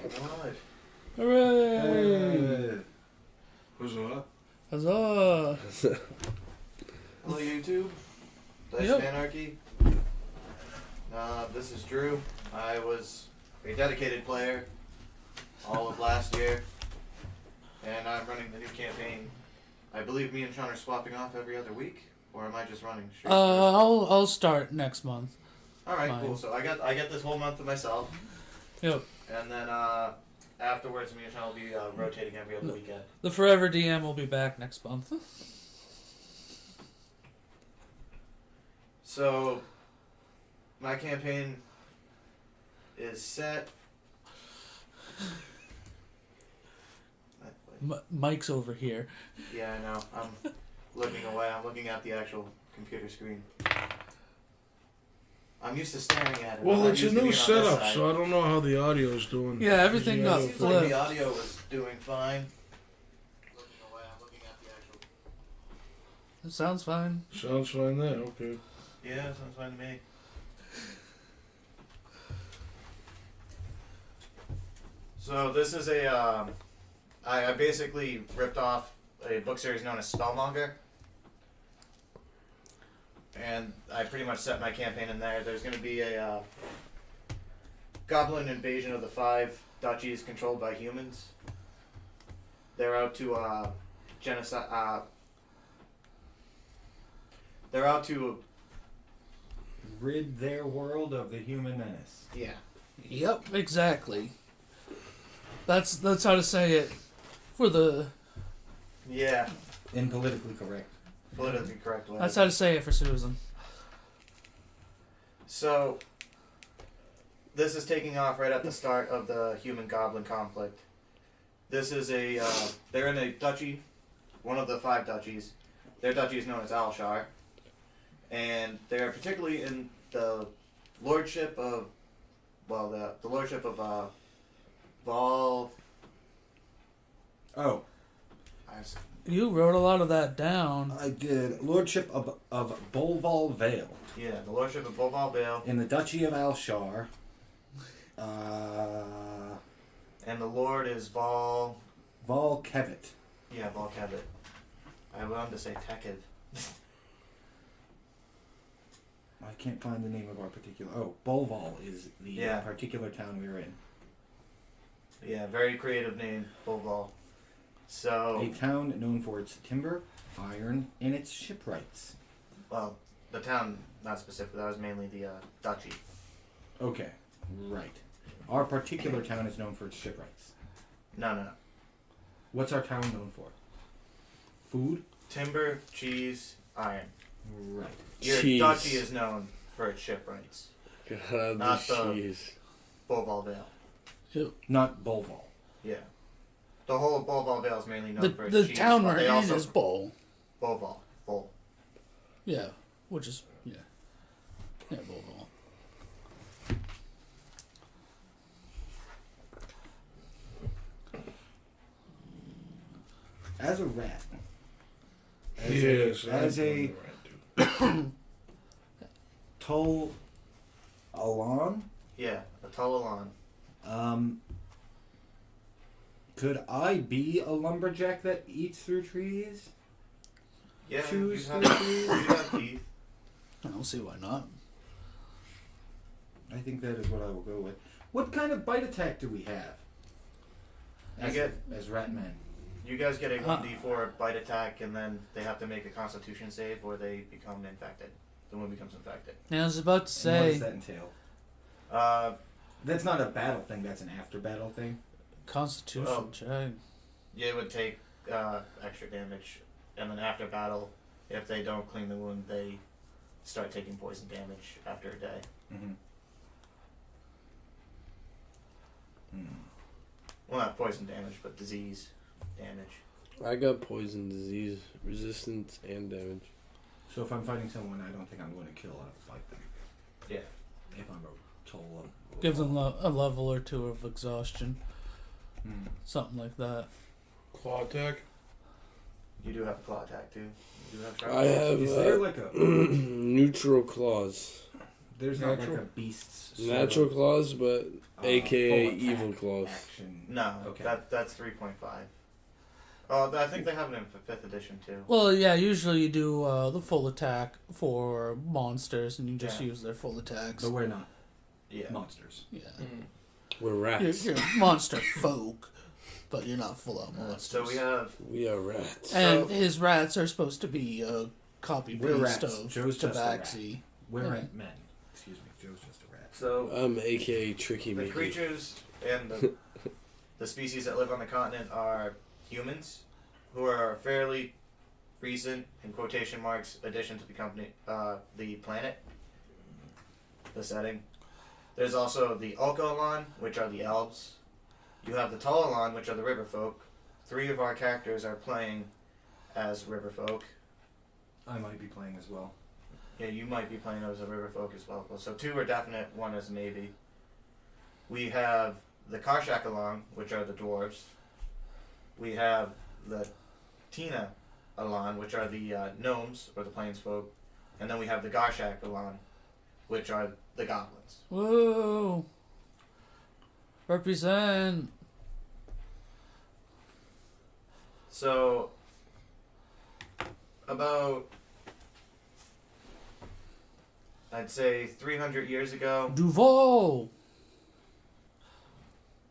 Alright. Hooray! Huzzah. Huzzah! Hello YouTube. Dice Yep. Anarchy. This is Drew. I was a dedicated player all of last year. And I'm running the new campaign. I believe me and Sean are swapping off every other week. Or am I just running straight through? I'll start next month. Alright, fine. cool. So I get this whole month to myself. Yep. And then afterwards me and Sean will be rotating every other weekend. The Forever DM will be back next month. So my campaign is set. Mike's over here. Yeah, I know. I'm looking away. I'm looking at the actual computer screen. I'm used to staring at it. Well, I'm it's a used to new being on this setup, side. so I don't know how the audio's doing. Yeah, everything Yeah, got Seems flipped. like the audio was doing fine. Looking away. I'm looking at the actual. It sounds fine. Sounds fine there, okay. Yeah, sounds fine to me. So this is a. I basically ripped off a book series known as Spellmonger. And I pretty much set my campaign in there. There's going to be a goblin invasion of the 5 duchies controlled by humans. They're out to genocide. They're out to Rid their world of the human menace. yeah. Yep, exactly. That's how to say it for the. Yeah, In politically correct. politically correct way. That's how to say it for Susan. So, this is taking off right at the start of the human-goblin conflict. This is a, they're in a duchy, one of the 5 duchies. Their duchy is known as Alshar. And they're particularly in the lordship of, well, the lordship of, Vol... Oh, You wrote a lot of that down. I did. Lordship of Bolval Vale Yeah, the lordship of Boval Vale. in the Duchy of Alshar. And the lord is Vol... Vol Kevet. Yeah, Vol Kevet. I wanted to say Tekiv. I can't find the name of our particular. Oh, Bolval is the Yeah. particular town we're in. Yeah, very creative name, Boval. So... A town known for its timber, iron, and its shipwrights. Well, the town, not specific. That was mainly the duchy. Okay, right. Our particular town is known for its shipwrights. No. What's our town known for? Food? Timber, cheese, iron. Right. Your Cheese. duchy is known for its shipwrights. God, Not the the- cheese. Boval Vale. Not Bolval. Yeah. The whole of Boval Vale is mainly known for its The cheese. town but we're they in also is Bowl. Boval. Bol. Yeah, which is yeah Bowl. As a rat. Yes, as a Tol Alon, Yeah, the Tolalan. could I be a lumberjack that eats through trees? Yeah, Choose you have, through trees? you have teeth. I don't see why not. I think that is what I will go with. What kind of bite attack do we have? As rat men. You guys get a 1d4 bite attack, and then they have to make a Constitution save, or they become infected. The one becomes infected. Yeah, I was about to And what say does that entail? That's That's not a battle thing, that's an after battle thing. Constitution Oh. check. Yeah, it would take extra damage, and then after battle, if they don't clean the wound, they start taking poison damage after a day. Mm-hmm. Well, not poison damage, but disease damage. I got poison, disease, resistance, and damage. So if I'm fighting someone I don't think I'm going to kill, I'll fight them. Yeah. If I'm a total... Give them a level or 2 of exhaustion. Hmm. Something like that. Claw attack? You do have a claw attack too. You do have I have Is there like a... neutral claws. There's not like Natural? a beast's Natural claws, but AKA full evil attack claws. action. No, Okay. that's 3.5. Oh, I think they have it in 5th edition too. Well, yeah, usually you do the full attack for monsters, and you just Yeah. use their full attacks. But we're not Yeah. monsters. Yeah. We're You're, rats. you're monster folk, but you're not full out So monsters. we have We are rats. And So- his rats are supposed to be copy We're paste rats. of Joe's just a rat. Tabaxi. We're Yeah. men. Excuse me. Joe's just a rat. so I'm AKA Tricky the Mickey. creatures and the species that live on the continent are humans, who are a fairly recent, in quotation marks, addition to the planet, the setting. There's also the Ulkolan, which are the elves. You have the Talalan, which are the river folk. 3 of our characters are playing as river folk. I might be playing as well. Yeah, you might be playing as a river folk as well. So 2 are definite, 1 is maybe. We have the Karshakalan, which are the dwarves. We have the Tina Alan, which are the gnomes or the plains folk. And then we have the Garshak Alan, which are the goblins. Whoa! Represent. So, about, I'd say 300 years ago, Duval.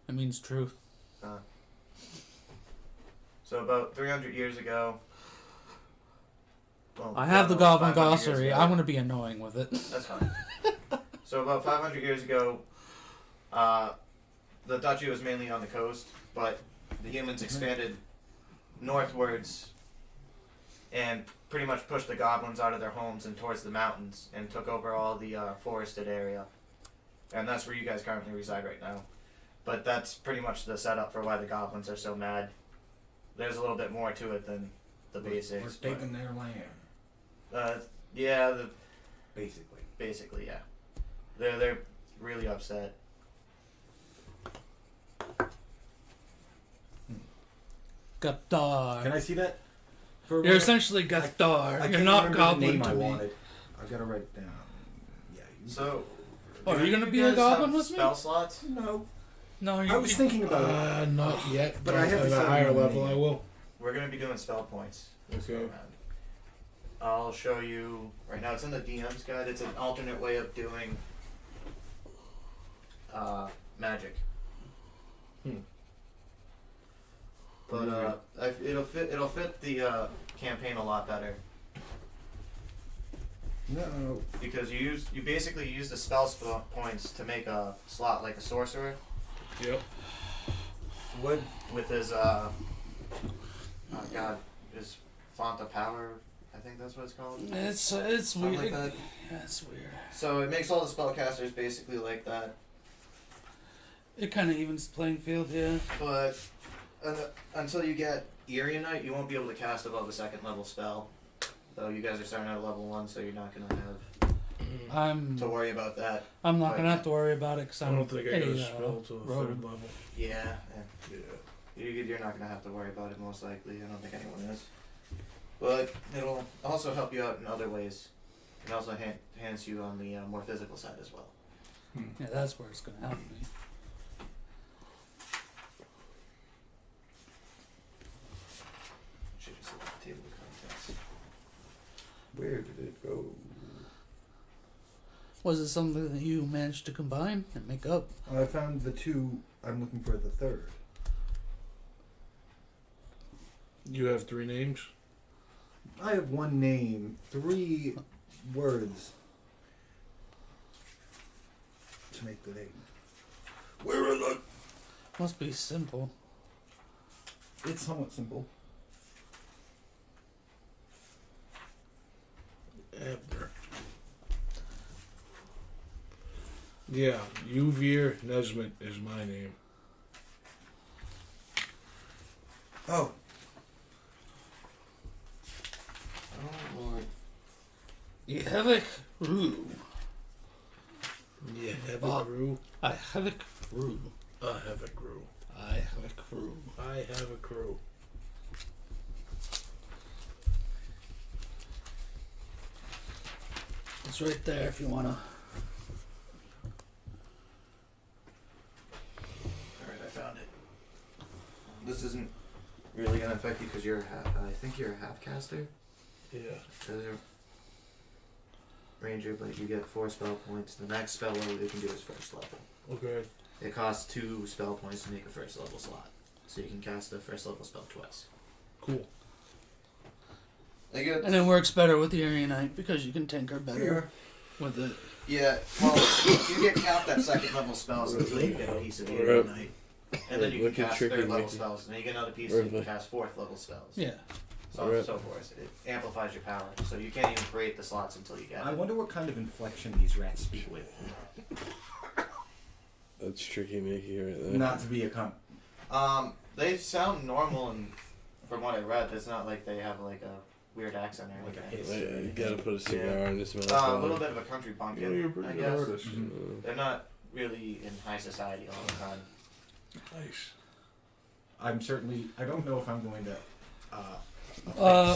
It means truth. so about 300 years ago, well, I have the no, Goblin 500 years Glossary. ago. I'm gonna be annoying with it. That's fine. So about 500 years ago, the duchy was mainly on the coast, but the humans expanded northwards and pretty much pushed the goblins out of their homes and towards the mountains and took over all the forested area. And that's where you guys currently reside right now. But that's pretty much the setup for why the goblins are so mad. There's a little bit more to it than the basics. We're taking their land. Yeah, Basically. basically, yeah. They're really upset. Gathar. Can I see that? For a You're moment? essentially I Gathar. can't You're not remember goblin the name to I me. wanted. I've got to write it down. Yeah. So, Oh, are you gonna do be a guys goblin have with me? spell slots? No. No, I was thinking about it. Not yet, But I have at to a set higher my level. name. I will. We're gonna be doing spell points this Okay. go around. I'll show you right now. It's in the DM's guide. It's an alternate way of doing magic. But it'll fit the campaign a lot better No. because you basically use the spell points to make a slot like a sorcerer Yep. would with his his font of power. I think that's what it's called. It's Something weird. like that. Yeah, it's weird. So it makes all the spellcasters basically like that. It kind of evens the playing field, yeah. But until you get Erionite, you won't be able to cast above a 2nd level spell. Though you guys are starting at level 1, so you're not gonna have I'm to worry about that. not gonna have to worry about it because I I'm don't think I got a a spell to a rogue. 3rd level. Yeah, Yeah. you're not gonna have to worry about it most likely. I don't think anyone is. But it'll also help you out in other ways. It also enhance you on the more physical side as well. Yeah, that's where it's gonna help me. Should just look at the table of contents. Where did it go? Was it something that you managed to combine and make up? I found the 2. I'm looking for the 3rd. You have 3 names? I have 1 name, 3 words to make the name. Where is it? Must be simple. It's somewhat simple. Abner. Yeah, Uvir Nesmith is my name. Oh, Oh lord. Havoc Rue. Yeah, have Oh. a crew. I Havoc Rue. I have a crew. I Havoc Rue. I have a crew. It's right there if you wanna this isn't really gonna affect you because you're I think you're a half caster. Yeah. Because you're ranger, but you get 4 spell points. The max spell level you can do is first level. Okay. It costs 2 spell points to make a first level slot, so you can cast a first level spell twice. Cool. I get. And it works better with the Area Knight because you can tinker better with it. Yeah, well, you get capped at second level spells until you get a piece of the Area Knight. And then you can Look at cast Tricky third level Mickey. spells, and then you get another piece, and you can cast fourth level spells. Yeah. So on and so forth. It amplifies your power, so you can't even create the slots until you get I it. wonder what kind of inflection these rats speak with. That's tricky Mickey right there. Not to be a They sound normal, and from what I read, it's not like they have like a weird accent or Like a anything. hiss. Wait, you gotta put a cigar Yeah. in his mouth. A little bit of a country You're a bumpkin, pretty I good guess. artist. They're not really in high society all the time. Nice. I'm certainly. I don't know if I'm going to.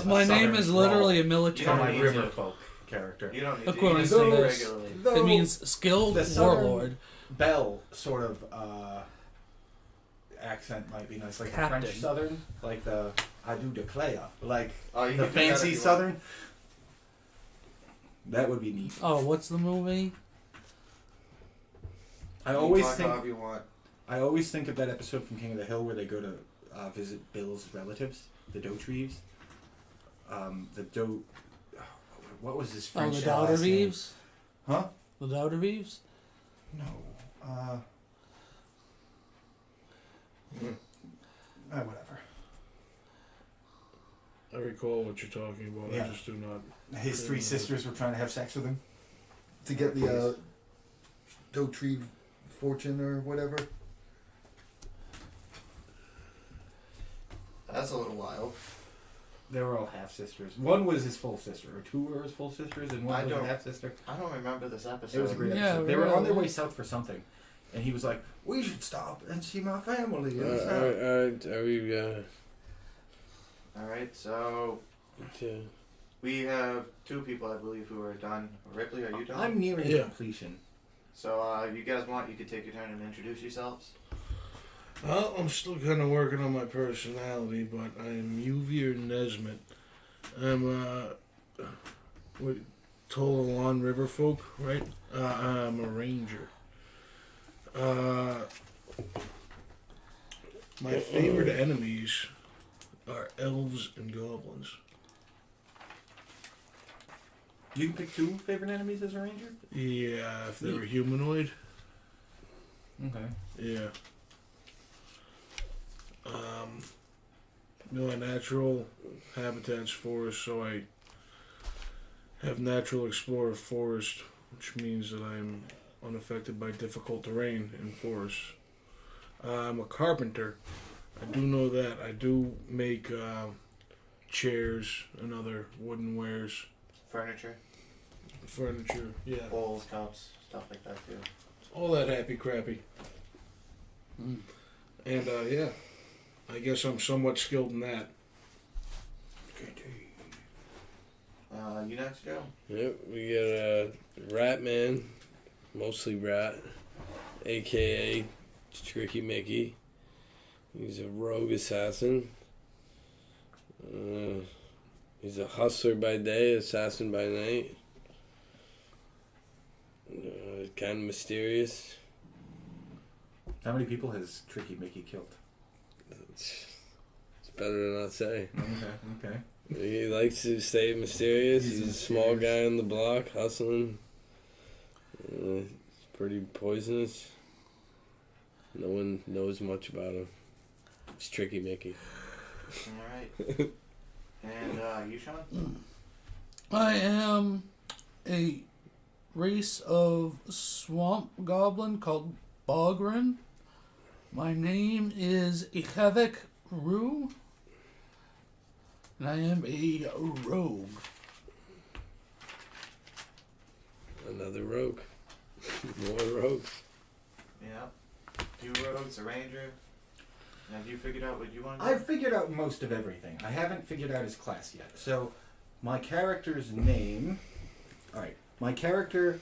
My name is literally a military. You my don't need river to. folk character. You don't need to. According You to just sing this. regularly. Though It means skilled the southern warlord. Bell sort of accent might be nice, like the Captain. French Southern, like the I do declare, like Oh, you the can do that if fancy you want. Southern. That would be neat. Oh, what's the movie? I You always talk think however you want. I always think of that episode from King of the Hill where they go to visit Bill's relatives, the Dotrives. What was his Oh, French the last name? Dowderveeves? Huh? The Dowderveeves? No. Whatever. I recall what you're talking about. Yeah. I just do not. His 3 sisters were trying to have sex with him to get the Dotrieve fortune or whatever. That's a little wild. They were all half sisters. One was his full sister, or 2 were his full sisters, and one I was a don't- half sister. I don't remember this episode. It was a great Yeah, episode. They were on their really. way south for something, and he was like, "We should stop and see my family." Are we, Alright, so yeah. we have 2 people, I believe, who are done. Ripley, are you done? I'm nearing Yeah. completion. So, if you guys want, you could take your turn and introduce yourselves. Well, I'm still kind of working on my personality, but I'm Uvier Nesmith. I'm with Tolalan River folk, right? I'm a ranger. My favorite enemies are elves and goblins. You can pick 2 favorite enemies as a ranger. Yeah, if they were humanoid. Okay. Yeah. My natural habitat's forest, so I have natural explorer forest, which means that I'm unaffected by difficult terrain in forests. I'm a carpenter. I do know that. I do make chairs and other wooden wares, Furniture, furniture, yeah, bowls, cups, stuff like that, too. all that happy crappy. Mm. And yeah, I guess I'm somewhat skilled in that. You next, Joe? Yep, we got Rat Man, mostly Rat, aka Tricky Mickey. He's a rogue assassin. He's a hustler by day, assassin by night. Kind of mysterious. How many people has Tricky Mickey killed? It's better to not say. Okay. He likes to stay mysterious. He's a small guy on the block, hustling. He's pretty poisonous. No one knows much about him. It's Tricky Mickey. Alright. And, you, Sean? I am a race of swamp goblin called Bogren. My name is Havoc Rue. And I am a rogue. Another rogue. More rogues. Yeah. 2 rogues, a ranger. Have you figured out what you want to do? I've figured out most of everything. I haven't figured out his class yet. So, my character's name. Alright. My character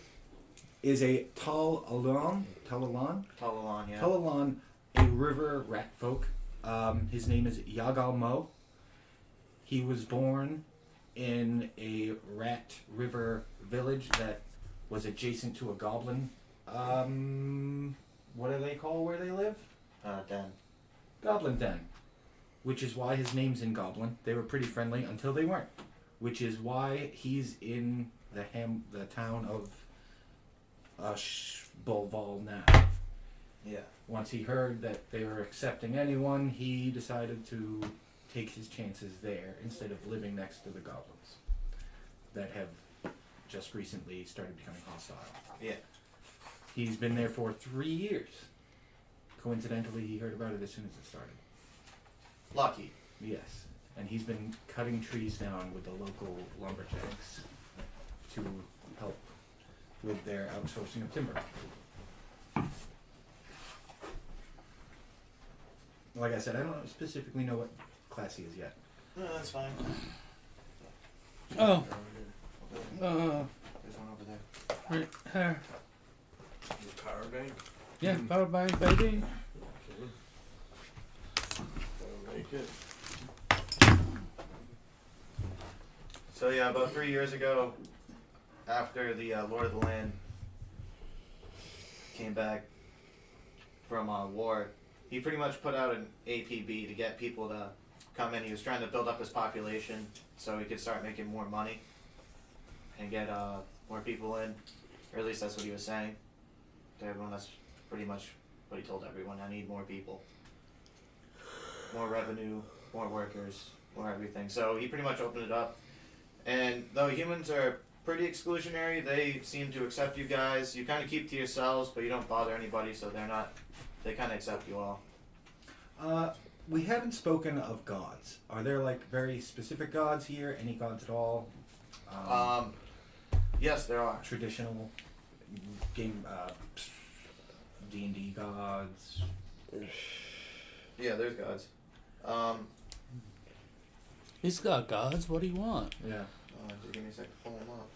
is a Talalan? Talalan, yeah. Talalan, a river rat folk. His name is Yagal Mo. He was born in a Rat River village that was adjacent to a goblin. What do they call where they live? Den. Goblin Den. Which is why his name's in Goblin. They were pretty friendly until they weren't. Which is why he's in the town of Bolval now. Yeah. Once he heard that they were accepting anyone, he decided to take his chances there instead of living next to the goblins that have just recently started becoming hostile. Yeah. He's been there for 3 years. Coincidentally, he heard about it as soon as it started. Lucky. Yes. And he's been cutting trees down with the local lumberjacks to help with their outsourcing of timber. Like I said, I don't specifically know what class he is yet. No, that's fine. Oh, There's one over there. right here. The power bank. Yeah, power bank, baby. That'll make it. So yeah, about 3 years ago, after the Lord of the Land came back from war, he pretty much put out an APB to get people to come in. He was trying to build up his population so he could start making more money and get more people in, or at least that's what he was saying to everyone. That's pretty much what he told everyone. I need more people, more revenue, more workers, more everything. So he pretty much opened it up. And though humans are pretty exclusionary, they seem to accept you guys. You kind of keep to yourselves, but you don't bother anybody, so they kind of accept you all. We haven't spoken of gods. Are there like very specific gods here? Any gods at all? Yes, there are. Traditional game D&D gods. Yeah, there's gods. He's got gods. What do you want? Yeah. Just give me a second to pull them up.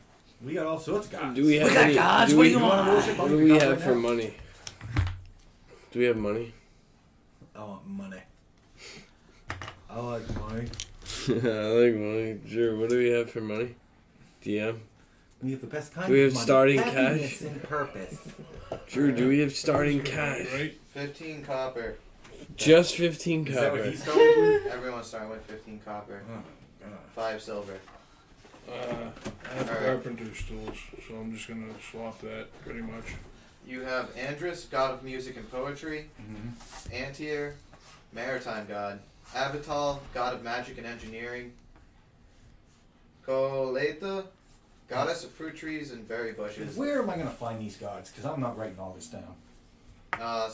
We got all sorts of gods. Do we have got any? gods, Do what we, do you want? What do we have for money? Do we have money? I want money. I like money. I like money. Sure. What do we have for money? DM. We have the best kind Do we of have money. starting Happiness cash? and purpose. Drew, do we have starting cash? Right? 15 copper. Just 15 Is that what copper. he's starting with? Everyone's starting with 15 copper. Oh, God. 5 silver. I have Alright. carpenter's tools, so I'm just gonna swap that pretty much. You have Andrus, god of music and poetry. Mm-hmm. Antir, maritime god. Avital, god of magic and engineering. Coleta, goddess of fruit trees and berry bushes. Where am I going to find these gods? Because I'm not writing all this down. I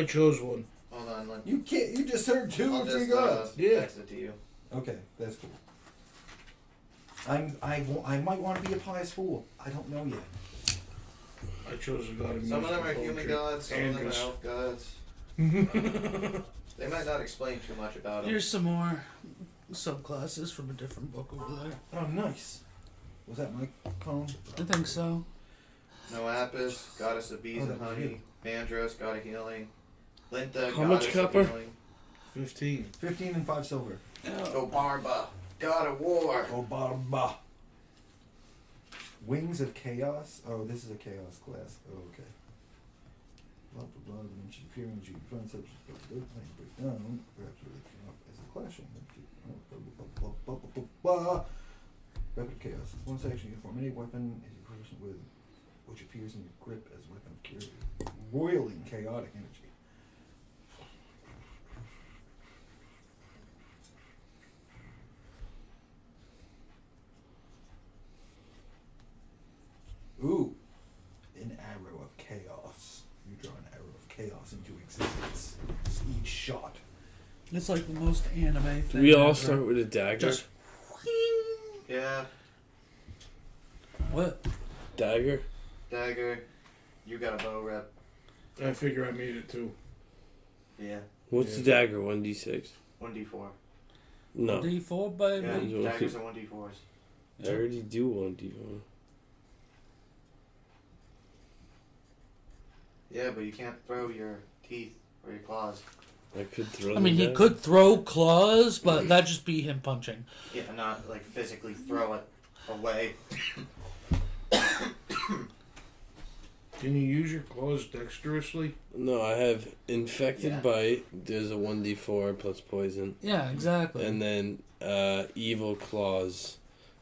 chose one. Hold on, You can't. You just heard 2 I'll or 3 just gods. text it to you. Okay, that's cool. I might want to be a pious fool. I don't know yet. I chose a god of Some of music them are and human poetry. gods, some of them are Andrus. elf gods. They might not explain too much about them. Here's some more subclasses from a different book over there. Oh, nice. Was that my cone? I think so. Noapis, goddess of bees Oh, and that was honey. you. Mandros, god of healing. Linta, How much goddess copper? of healing. 15. 15 and 5 silver. Gobarba, god of war. Oh, Barba. Wings of Chaos. Oh, this is a Chaos class. Oh, okay. Blah, blah, blah. When she fearing she finds such a good thing break down. Perhaps really came up as a clashing. Weapon of Chaos. One section you can form any weapon is equivalent with which appears in your grip as a weapon of carry. Roiling chaotic energy. Ooh, an arrow of chaos. You draw an arrow of chaos into existence. Each shot. It's like the most anime thing. Do we all ever. start with a dagger? Just Yeah, what? Dagger? dagger. You got a bow rep. I figure I made it too. Yeah, What's the dagger? 1d6? 1d4. No. D4, baby. Yeah, daggers are 1d4s. I already do 1d4. Yeah, but you can't throw your teeth or your claws. I could throw. I mean, the he die. could throw claws, but that'd just be him punching. Yeah, not like physically throw it away. Can you use your claws dexterously? No, I have infected Yeah. bite. There's a 1d4 plus poison, Yeah, exactly. and then evil claws,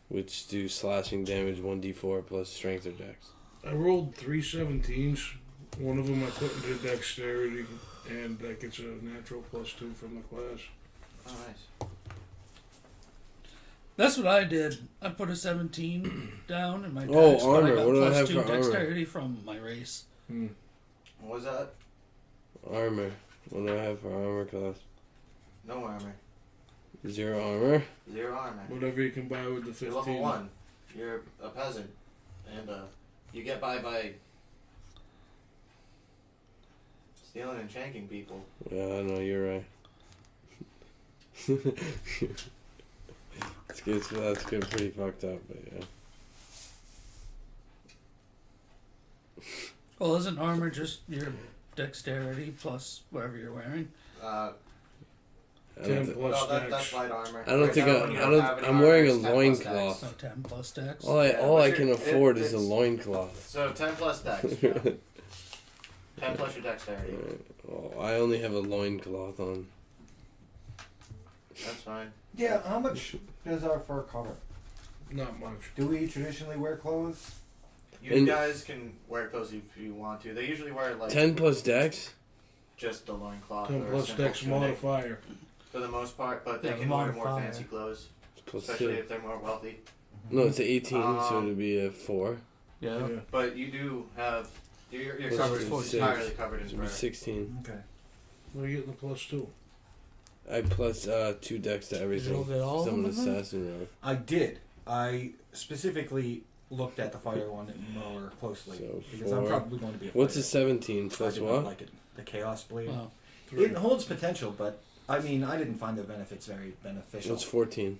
which do slashing damage 1d4 plus strength or dex. I rolled 3 17s. One of them I put into dexterity, and that gets a natural +2 from the class. Oh, nice. That's what I did. I put a 17 down in my dex, Oh, but armor. I got What do I have +2 for armor? dexterity from my race. What was that? Armor. What do I have for armor class? No armor. 0 armor. 0 armor. Whatever you can buy with the 15. You're level 1. You're a peasant. And you get by stealing and shanking people. Yeah, I know, you're right. That's good, pretty fucked up, but yeah. Well, isn't armor just your dexterity plus whatever you're wearing? I 10 don't, thi- plus No, that's dex. light armor. I don't Right think now, I- when you I don't don't- have any I'm armor, wearing a it's 10 plus loincloth. dex. So 10 plus dex. all I Yeah, all I but can it- afford is a it's- loincloth. So 10 plus dex. Yeah. 10 plus your dexterity. Well, I only have a loincloth on. That's fine. Yeah, how much does our fur cover? Not much. Do we traditionally wear clothes? You And- guys can wear clothes if you want to. They usually wear like 10 plus dex? just the loincloth 10 or a plus simple dex tunic modifier. for the most part, but they Yeah, can wear more modifier. fancy clothes, Plus especially 2. if they're more wealthy. No, it's a 18, so Um, it'd be a 4. Yeah. Yeah. But you do have you're Plus covered two, entirely covered in It'd be fur. 16. Okay. We're getting the +2. I plus 2 dex to Did you everything. look at all of Some them? of the assassin roll. I did. I specifically looked at the fire one more closely So because I'm 4. probably going to be a What's a fighter. 17 I plus did not what? like it. The Chaos Blade. Wow. 3. It holds potential, but I mean, I didn't find the benefits very beneficial. What's 14?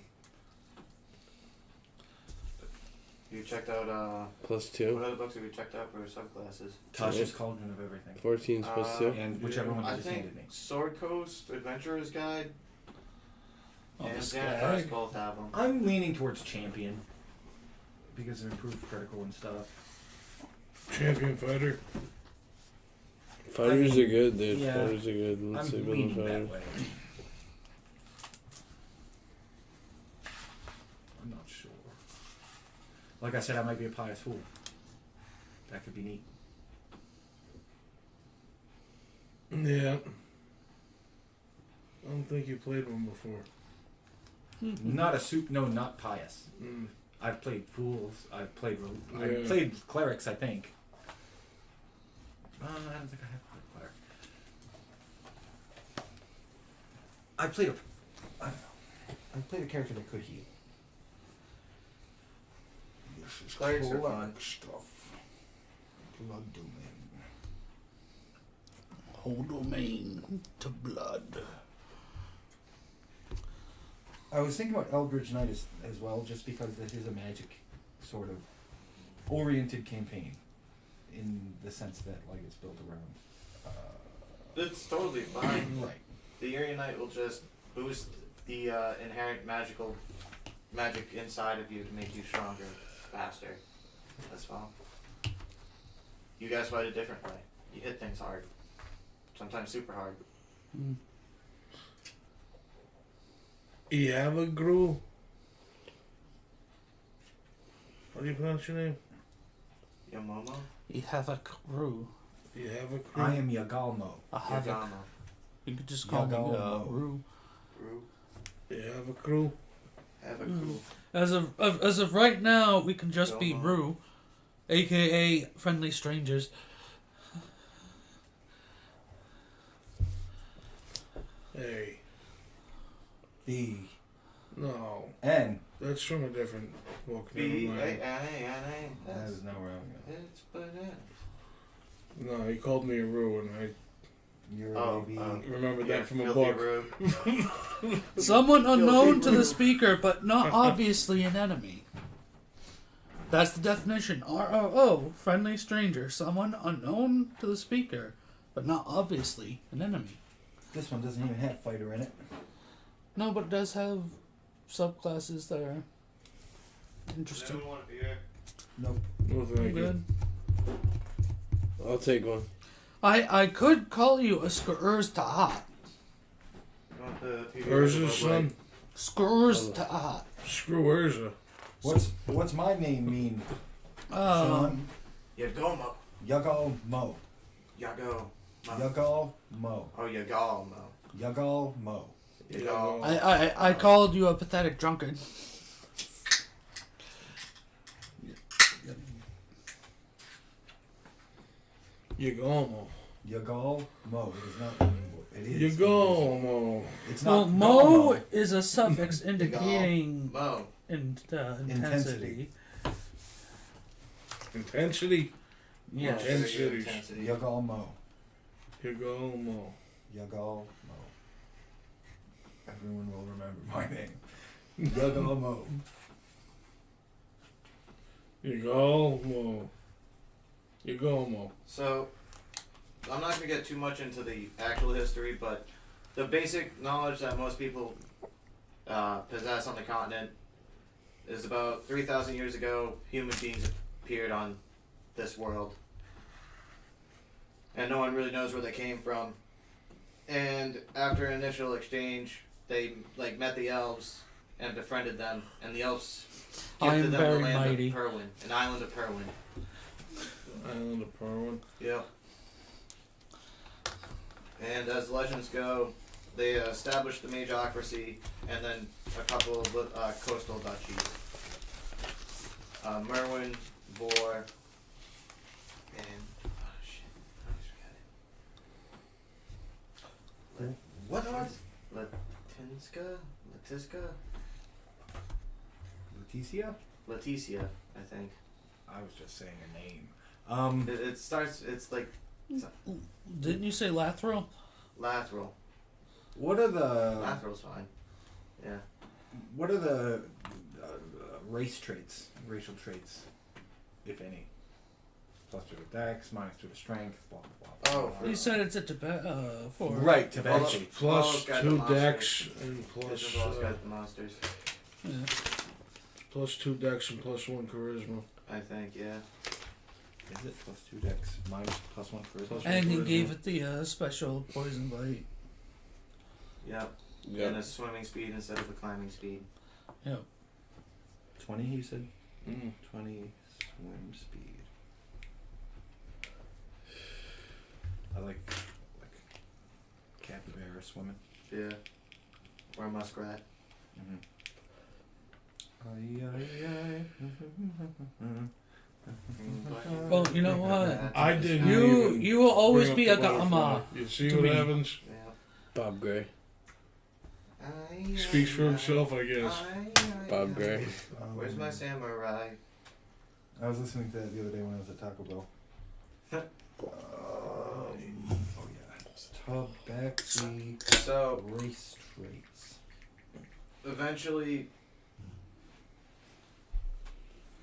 You checked out Plus what 2? other books have you checked out for subclasses? Tasha's Cauldron of Everything. 14 plus 2? And whichever one you I just think handed me. Sword Coast, Adventurer's Guide, Oh, and the Xanathars stag. both have them. I'm leaning towards Champion because of improved critical and stuff. Champion fighter. Fighters are good, dude. yeah, Fighters are good. Let's I'm see about leaning the that fighter. way. I'm not sure. Like I said, I might be a pious fool. That could be neat. Yeah. I don't think you played one before. Not a suit. No, not pious. Mm. I've played fools. I've played. Yeah. I've played clerics. I think. I don't think I have played cleric. I played a. I don't know. I played a character that could heal. This is Clerics are cleric fun. stuff. Blood domain. Whole domain to blood. I was thinking about Eldritch Knight as well, just because it is a magic sort of oriented campaign, in the sense that like it's built around. It's totally fine. Right. The Area Knight will just boost the inherent magic inside of you to make you stronger, faster. That's all. You guys fight a different way. You hit things hard. Sometimes super hard. Iavagru. How do you pronounce your name? Yomomo? You have a crew. Iavagru. I am Yagalmo. A havoc. Yagamo. You could just call me Yagamo. Rue. Rue. Iavagru. Have a Mm. cool. As of right now, we can just be Yomo. Rue, aka friendly strangers. Hey. B No. N. That's from a different book. Never mind. B-A-N-A-N-A. That That's is now where I'm going. it's bananas. No, he called me a Rue, and I You're Oh, maybe. remember Yeah, that from a filthy book. Rue. Someone unknown to Rue. the speaker, but not obviously an enemy. That's the definition. ROO, friendly stranger. Someone unknown to the speaker, but not obviously an enemy. This one doesn't even have fighter in it. No, but it does have subclasses that are interesting. want a beer? Nope. No, thank you. Good. I'll take one. I could call you a Skurs Ta'at. You want the PBR Urza's Bud son. Light? Skurs Ta'at. Screw Urza. What's my name mean? Um, Sean? Yagomo. Yagal Mo. Yago. Yagal Mo. Oh, Yagalmo. Yagal Mo. Yagal. I called you a pathetic drunkard. Yagomo. Yagal Mo. It is not. It is. Yagomo. It's Well, not. Mo Gamo. is a suffix indicating Mo. intensity. Intensity. Intensity. Yes. Intensity. Yagal Mo. Yagomo. Yagal Mo. Everyone will remember my name. Yagal Mo. Yagomo. Yagomo. So, I'm not going to get too much into the actual history, but the basic knowledge that most people possess on the continent is about 3,000 years ago, human beings appeared on this world. And no one really knows where they came from. And after an initial exchange, they met the elves and befriended them, and the elves I am gifted them very the land mighty. of Perwin, an island of Perwin. Island of Perwin. Yeah. And as legends go, they established the Majocracy and then a couple of coastal duchies. Merwin, Vor, and I always forget it. What are? Letiska? Leticia? Leticia, I think. I was just saying a name. It starts, it's like Didn't you say Lathril? Lathril. What are the Lathril's fine. Yeah. what are the racial traits, if any? Plus to the dex, minus to the strength, blah blah blah. Oh, blah. You said it's a for Right, Well, Tibet. Plus got 2 the monsters. decks and plus This one's got the monsters. Yeah. plus 2 decks and plus 1 charisma. I think, yeah. Is it plus 2 dex, minus plus 1 charisma? Plus And he charisma. gave it the special poison bite. Yep. Yep. And a swimming speed instead of a climbing speed. Yep. 20, you said? Mm. 20 swim speed. I like capybara swimming. Yeah. Or a muskrat. Well, you know what? I didn't You will always be a bring up the Gama. butterfly. You see to what me. happens? Yeah. Bob Gray. He speaks for himself, I guess. Bob Gray. Where's my samurai? I was listening to that the other day when I was at Taco Bell. Oh yeah. Tub back the So, race traits. eventually,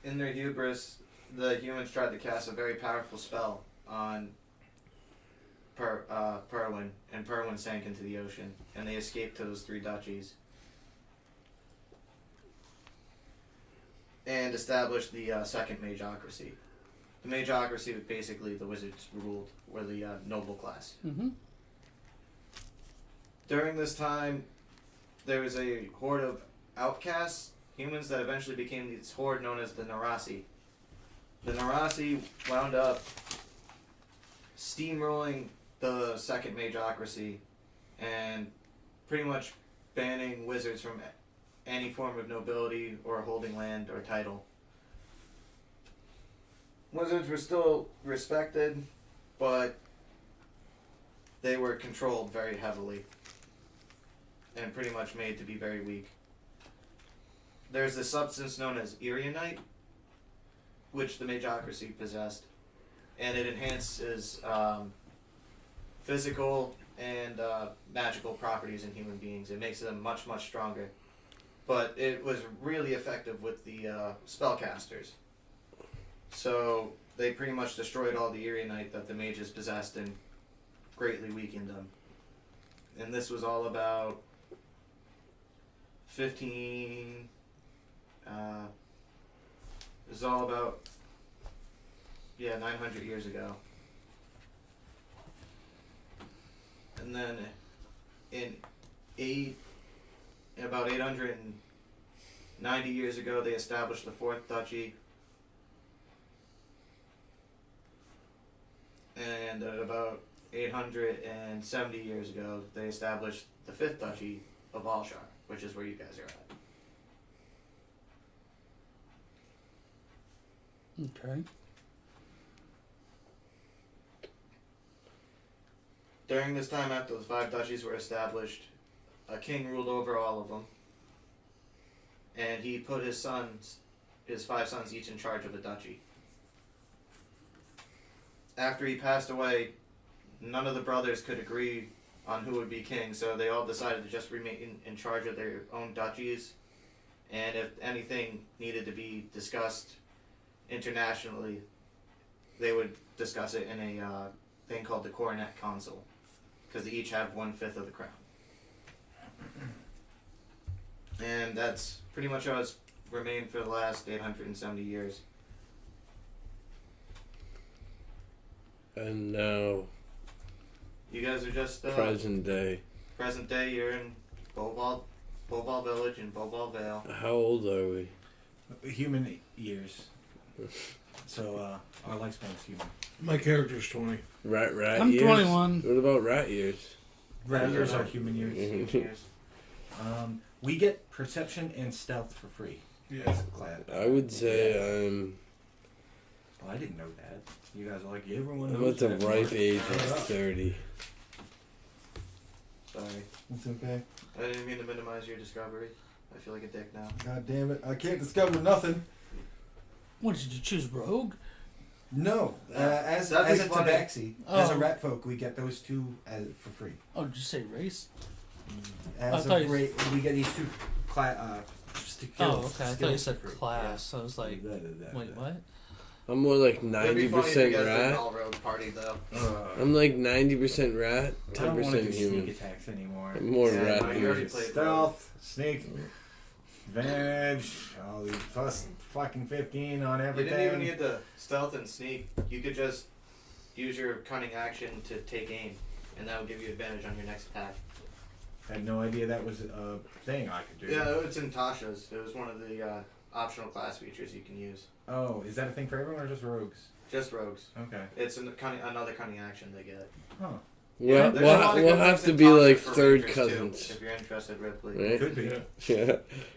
in their hubris, the humans tried to cast a very powerful spell on Perwin, and Perwin sank into the ocean, and they escaped to those 3 duchies. And established the second Majocracy. The Majocracy was basically the wizards ruled, were the noble class. Mm-hmm. During this time, there was a horde of outcasts, humans that eventually became this horde known as the Narasi. The Narasi wound up steamrolling the second Majocracy and pretty much banning wizards from any form of nobility or holding land or title. Wizards were still respected, but they were controlled very heavily and pretty much made to be very weak. There's this substance known as Erionite, which the Majocracy possessed, and it enhances physical and magical properties in human beings. It makes them much, much stronger. But it was really effective with the spellcasters. So they pretty much destroyed all the Erionite that the mages possessed and greatly weakened them. and this was all about 15. It was all about 900 years ago. And then in about 890 years ago, they established the fourth duchy. And at about 870 years ago, they established the fifth duchy of Alshar, which is where you guys are at. Okay. During this time, after the five duchies were established, a king ruled over all of them, and he put his five sons, each in charge of a duchy. After he passed away, none of the brothers could agree on who would be king, so they all decided to just remain in charge of their own duchies, and if anything needed to be discussed internationally, they would discuss it in a thing called the Coronet Council, because they each have 1/5 of the crown. And that's pretty much how it's remained for the last 870 years. And now, You guys are just present day. present day. You're in Boval Village in Boval Vale. How old are we? Human years. So our lifespan is human. My character's 20. Rat I'm years? 21. What about rat years? Rat years are human years. Years. We get perception and stealth for free. Yeah. As a class. I would say I'm Well, I didn't know that. You guys are like, everyone at knows the that. ripe age of Shut up. 30. Sorry. It's okay. I didn't mean to minimize your discovery. I feel like a dick now. God damn it. I can't discover nothing. What did you choose, Rogue? No. As That'd a be funny. tabaxi, as a Oh. rat folk, we get those two for free. Oh, did you say race? As thought a you- rate, we get these two skills. Oh, okay. I thought you skills said for free. class. I was like, wait, what? I'm more like It'd be funny if you 90% guys did an rat. all-road party though. I'm like 90% rat, I don't want to 10% do sneak human. attacks anymore. I'm more Yeah, rat no, than you already you. played Stealth, sneak, advantage, all the plus fucking 15 on You everything. didn't even need the stealth and sneak. You could just use your cunning action to take aim, and that will give you advantage on your next attack. I had no idea that was a thing I could do. Yeah, it's in Tasha's. It was one of the optional class features you can use. Oh, is that a thing for everyone or just rogues? Just rogues. Okay. It's another cunning action they get. Huh. We'll, there's a lot of we'll good have things to in be Tasha like for third Rangers, cousins. too, if you're interested, Ripley. Right? Could be. Yeah.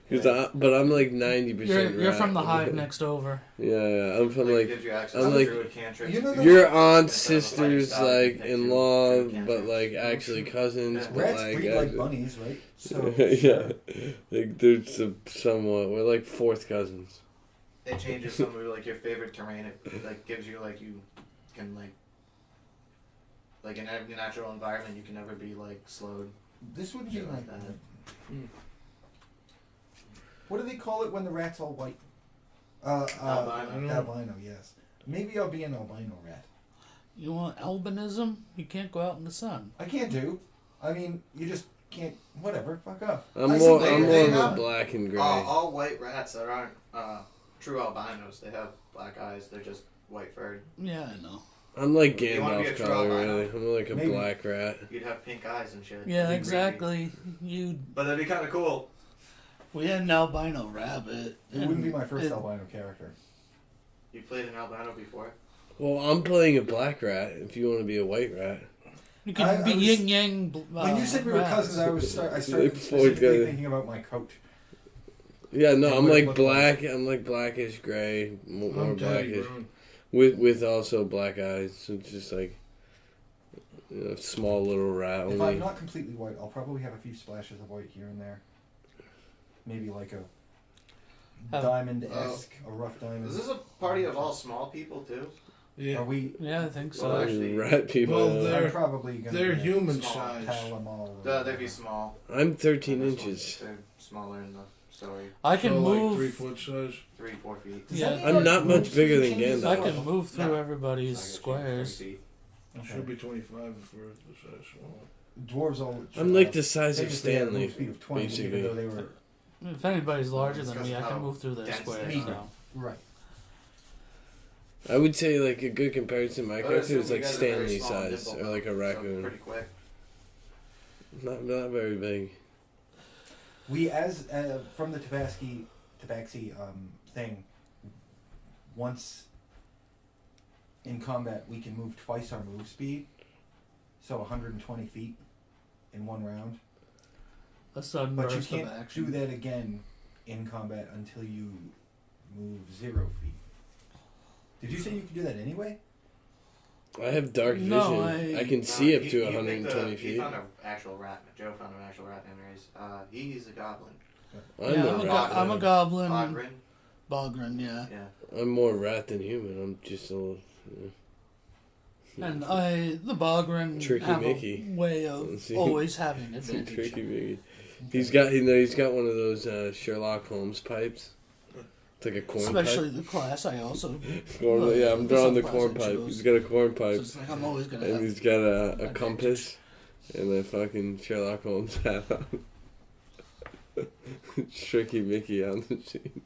Yeah. But I'm like 90% You're rat. from the hive next over. Yeah, I'm from Like, like gives you access I'm to like- druid cantrips. You know the- your Instead aunt's of a fighting sister's style, you like can pick in law, druid but cantrips. like actually cousins. Yeah. But Rats like, breed like actually- bunnies, right? So yeah, like there's somewhat. We're like fourth cousins. It changes some of like your favorite terrain. It like gives you like you can like in every natural environment you can never be like slowed. this would be Shit like like that. What do they call it when the rat's all white? Albino. Albino, yes. Maybe I'll be an albino rat. You want albinism? You can't go out in the sun. I can't do. I mean, you just can't. Whatever. Fuck off. I'm I more. see I'm they more of a have- black and gray. All white rats that aren't true albinos. They have black eyes. They're just white furred. Yeah, I know. I'm like You wanna be a Gandalf true color, albino? really. I'm like a Maybe. black rat. You'd have pink eyes and shit. Yeah, It'd be exactly. You creepy. But that'd be kind of cool. we had an albino rabbit. It wouldn't be my first it- albino character. You played an albino before. Well, I'm playing a black rat. If you want to be a white rat, You can I be was- yin yang. When you said we were rats. cousins, I started Like four specifically guys. thinking about my coat. yeah, no, It I'm would like look black. I'm like blackish gray, more I'm Daddy blackish, Brown. with also black eyes. So it's just like small little rat. If Only I'm not completely white, I'll probably have a few splashes of white here and there. Maybe like a Oh. diamond-esque, a rough diamond. Is this a party of all small people too? Yeah. Are we? Yeah, I think so. Well, actually- rat people. Well, they're- I'm probably gonna. They're be human small size. Palomal. They'd be small. I'm 13 This one, inches. They're smaller in the story. I can So, move. like 3 foot size. 3-4 feet. Does Yeah. that mean, I'm like, not much move bigger speed than changes Gandalf. I as can well? move through No. everybody's So I get you squares. 30 feet. Okay. Should be 25 for the size small. Dwarves all. I'm like the size of famously had a Stanley. move speed of 20, basically. even though they were If anybody's larger It's than because me, I of can how move through their dense square. they are. So. right. I would say like a good comparison. My I would character assume is you like guys are very Stanley small and size, nimble, or though, like a so raccoon. pretty quick. Not very big. We as from the Tabaxi thing. Once in combat, we can move twice our move speed, so 120 feet in one round. A sudden But you burst can't of action. do that again in combat until you move 0 feet. Did you say you could do that anyway? I have dark vision. No, I can see up to He 120 He feet. found an actual rat. Joe found an actual rat in race. He's a goblin. I'm a goblin. Ogren. Bogren, yeah. Yeah. I'm more rat than human. I'm just a little. And the Bogren Tricky have Mickey. a way of See? always having advantage. Tricky Mickey. He's got one of those Sherlock Holmes pipes. It's like a corn Especially pipe. the class I also. Yeah, I'm drawing the Some corn class I pipe. chose. He's got a corn So pipe, it's like I'm always gonna and have. he's got a advantage. compass and a fucking Sherlock Holmes hat on. Tricky Mickey on the sheet.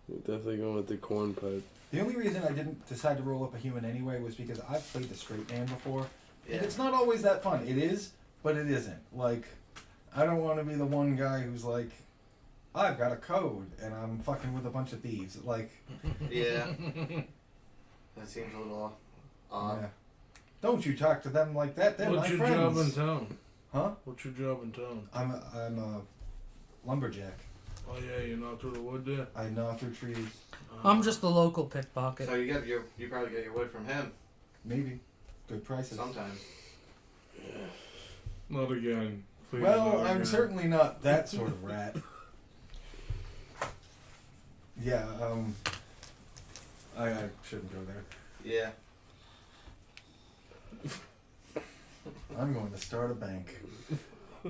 We're definitely going with the corn pipe. The only reason I didn't decide to roll up a human anyway was because I've played the straight man before. Yeah. And it's not always that fun. It is, but it isn't. Like, I don't want to be the one guy who's like, I've got a code and I'm fucking with a bunch of thieves. Like, Yeah. That seems a little odd. yeah. Don't you talk to them like that. They're What's my your friends. job in town? Huh? What's your job in town? I'm a lumberjack. Oh yeah, you're not through the wood there. I gnaw through trees. I'm just the local pickpocket. So you probably get your wood from him Maybe. Good prices. sometimes. Not again. Please, Well, not I'm again. certainly not that sort of rat. Yeah, I shouldn't go there. Yeah. I'm going to start a bank. I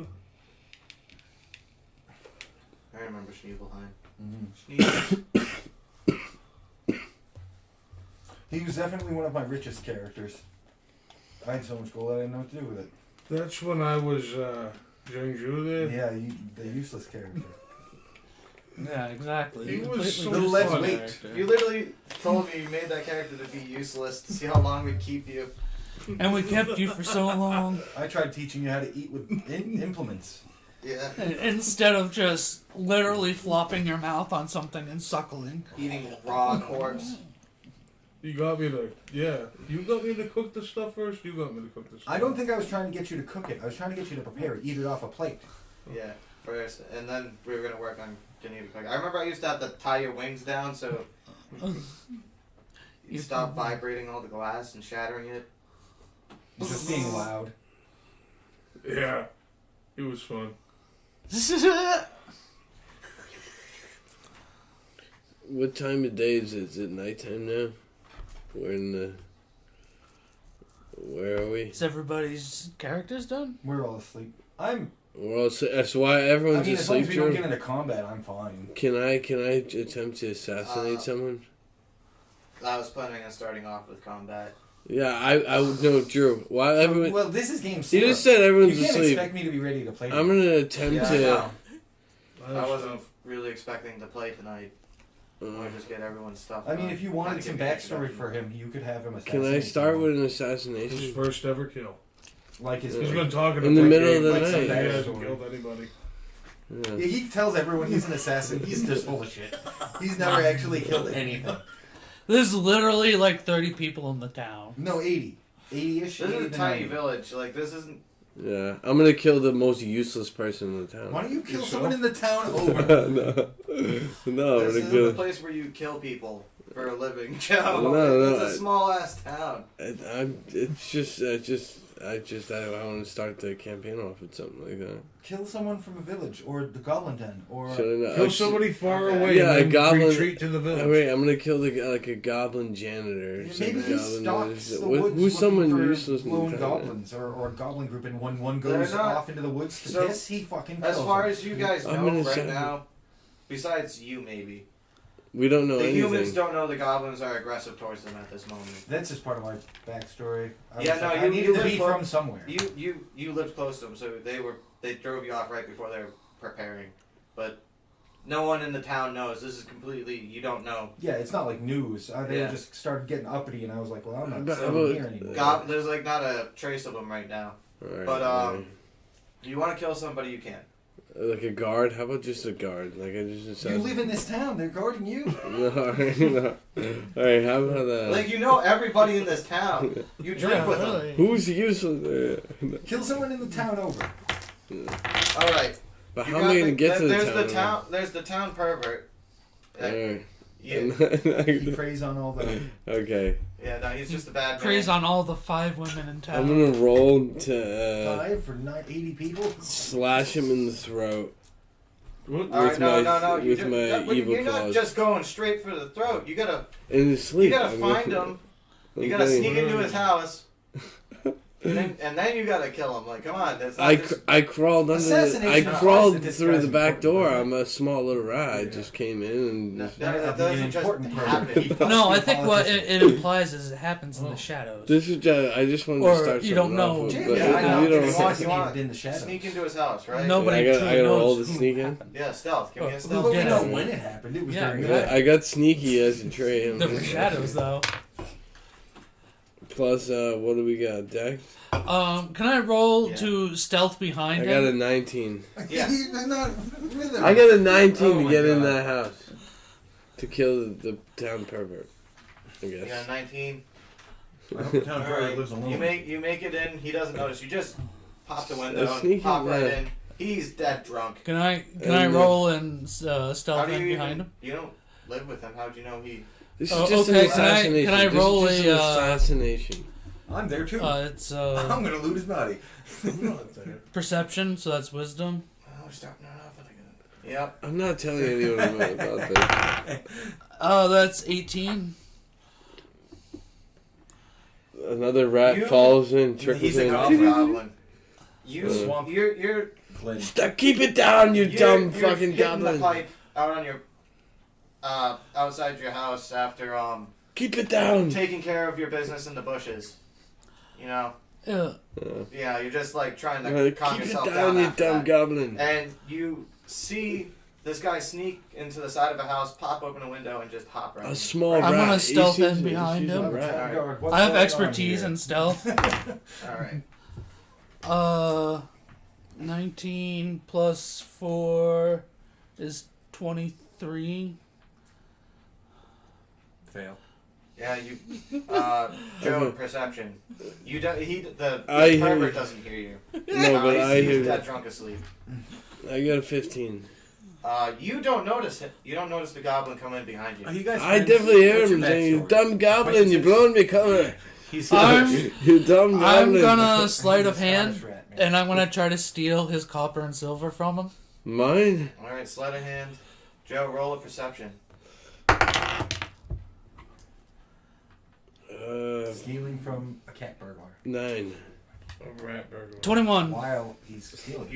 remember Schneebelheim. Mm-hmm. He was definitely one of my richest characters. I had so much gold I didn't know what to do with it. That's when I was Zhengzhou there. Yeah, the useless character. Yeah, exactly. He was Completely so The useless less fun. weight. character. You literally told me you made that character to be useless to see how long we'd keep you. And we kept you for so long. I tried teaching you how to eat with implements. Yeah. Instead of just literally flopping your mouth on something and suckling. Eating raw corpse. You got me to, You got me to cook the stuff first. You got me to cook the stuff. I don't think I was trying to get you to cook it. I was trying to get you to prepare it, eat it off a plate. Yeah. First, and then we were gonna work on getting you to cook. I remember I used to have to tie your wings down so you'd stop vibrating all the glass and shattering it. Just being loud. Yeah, it was fun. What time of day is it? Is it nighttime now? We're in the. Where are we? Is everybody's characters done? We're all asleep. I'm. We're all. That's why I everyone's mean, as long asleep. as we don't Joe. get into combat, I'm fine. Can I attempt to assassinate someone? I was planning on starting off with combat. Yeah, I would know, Drew. Why everyone? Well, this is game You zero. just said You everyone's can't asleep. expect me to be ready to play. I'm gonna attempt Yeah, I to. know. I have wasn't stuff. really expecting to play tonight. Or just get everyone's stuff. I mean, done. if you Kinda wanted give some me an backstory introduction. for him, you could have him Can assassinate I start someone. with an His assassination? first ever kill. Like his He's been talking In the about middle it. of the Like some night. He bad- hasn't killed anybody. Yeah. He tells everyone he's an assassin. He's just full of shit. He's never actually killed anything. There's literally like 30 people in the town. No, 80. 80-ish. This is 80 a to tiny 90. village. Like, this isn't. Yeah, I'm gonna kill the most useless person in the town. Why don't you kill Yourself? someone in the town over? no, no, This I'm gonna isn't the kill. place where you kill people for a living, Joe. No, It's a I- small ass town. It's just, I want to start the campaign off with something like that. Kill someone from a village, or the Goblin Den, or... Should I Kill somebody far Okay. away Yeah, a and then goblin- retreat to the village. Oh, wait, I'm gonna kill like a goblin janitor. Maybe Some he goblin stalks that- the what- woods Who's someone looking for useless in the lone town? goblins, or a goblin group, and when one They're goes not- off into the woods to So, piss, he fucking As kills far them. as you guys I'm know gonna right say- now, besides you maybe, We don't know The anything. humans don't know the goblins are aggressive towards them at this moment. That's just part of my backstory. Yeah, no, I you needed to live be clo- from somewhere. You lived close to them, so they drove you off right before they were preparing. But no one in the town knows. This is completely, you don't know. Yeah, it's not like news. They Yeah. just started getting uppity, and I was like, well, I'm not But- selling here anymore. There's like not a trace of them right now. Alright, But alright. you want to kill somebody, you can. Like a guard? How about just a guard? Like I just You live in this town. They're guarding you. No, alright, no. Alright, how about Like you know everybody in this town. You drink Yeah, with them. really. Who's useless? Kill someone in the town over. All right. But You how got am I gonna get to the there's town? the town. There's the town pervert. Alright. He preys on all the. Okay. Yeah, no, he's just a bad man. Preys on all the 5 women in I'm town. gonna roll to 5 for 80 people. slash him in the throat. What? All right, with no, my- no, no. with my evil you're not claws. just going straight for the throat. You gotta In his sleep. You gotta I'm find gonna- him. I'm You gotta getting- sneak into his house. And then you gotta kill him. Like, come on. That's not I, just, I crawled under. Assassination I implies crawled that this through guy's the back important, door. doesn't I'm a small little rat. I Yeah. just came in and. no, just- that Being doesn't an just important happen. person. No, I think what it implies is it happens in the shadows. This is just. I just wanted Or to start. you don't something know. off with, Jim, but yeah, I know. you don't. You want- assassinated in the shadows. Sneak into his house, right? Nobody I got- truly I got knows all the who sneak in? happened. Yeah, stealth. Give me a Oh, stealth. But we Yeah. know when it happened. It was Yeah, during yeah. the I got sneaky as a trait. They're shadows, though. Plus, what do we got? Dex? Can I roll Yeah. to stealth behind I him? got a 19. Yeah. They're not with him. I got a 19 Oh to my get in God. that house. To kill the town pervert. I You got guess. a 19. I hope the town All guard right. lives alone. You make it in. He doesn't notice. You just pop the window A and sneaky pop right lad. in. He's dead drunk. Can I And, roll and How stealth do in you behind even? him? You don't live with him. How'd you know he? This Oh, is just okay, an assassination. can I This roll is just a, an assassination. I'm there too. It's I'm gonna loot his body. I'm not there. perception, so that's wisdom. Oh, stop! No, Yep. I'm not telling anyone about this. That's 18. Another rat You- falls in, trickles He's a in. Goblin. You, Swamp. you're Glenn. Stop, keep it down, you you're, dumb you're fucking hitting goblin. the pipe out on your, outside your house after Keep it down. taking care of your business in the bushes. You know. Yeah. Yeah, you're just like trying to calm Keep it yourself down, you after dumb that. goblin. And you see this guy sneak into the side of a house, pop open a window, and just hop right A in. small I'm rat. gonna He stealth sees in it. He behind sees a him. rat. Town guard, what's I have going on expertise here? in stealth. Alright. 19 plus 4 is 23. Fail. Yeah, you. Joe, perception. You do, the I hear pervert you. doesn't hear you. No, but he's, I he's hear dead you. drunk asleep. I got a 15. You don't notice it. You don't notice the goblin come in behind you. Are you guys I friends? definitely hear What's him your saying, "You backstory? dumb goblin, you're Acquaintances? blowing me cover. He's I'm- You dumb I'm goblin." gonna sleight of He's a hand, Scottish rat, man. and I'm gonna try to steal his copper and silver from him. Mine? Alright, sleight of hand. Joe, roll a perception. Stealing from a cat burglar 9. A rat burglar. 21. while he's stealing.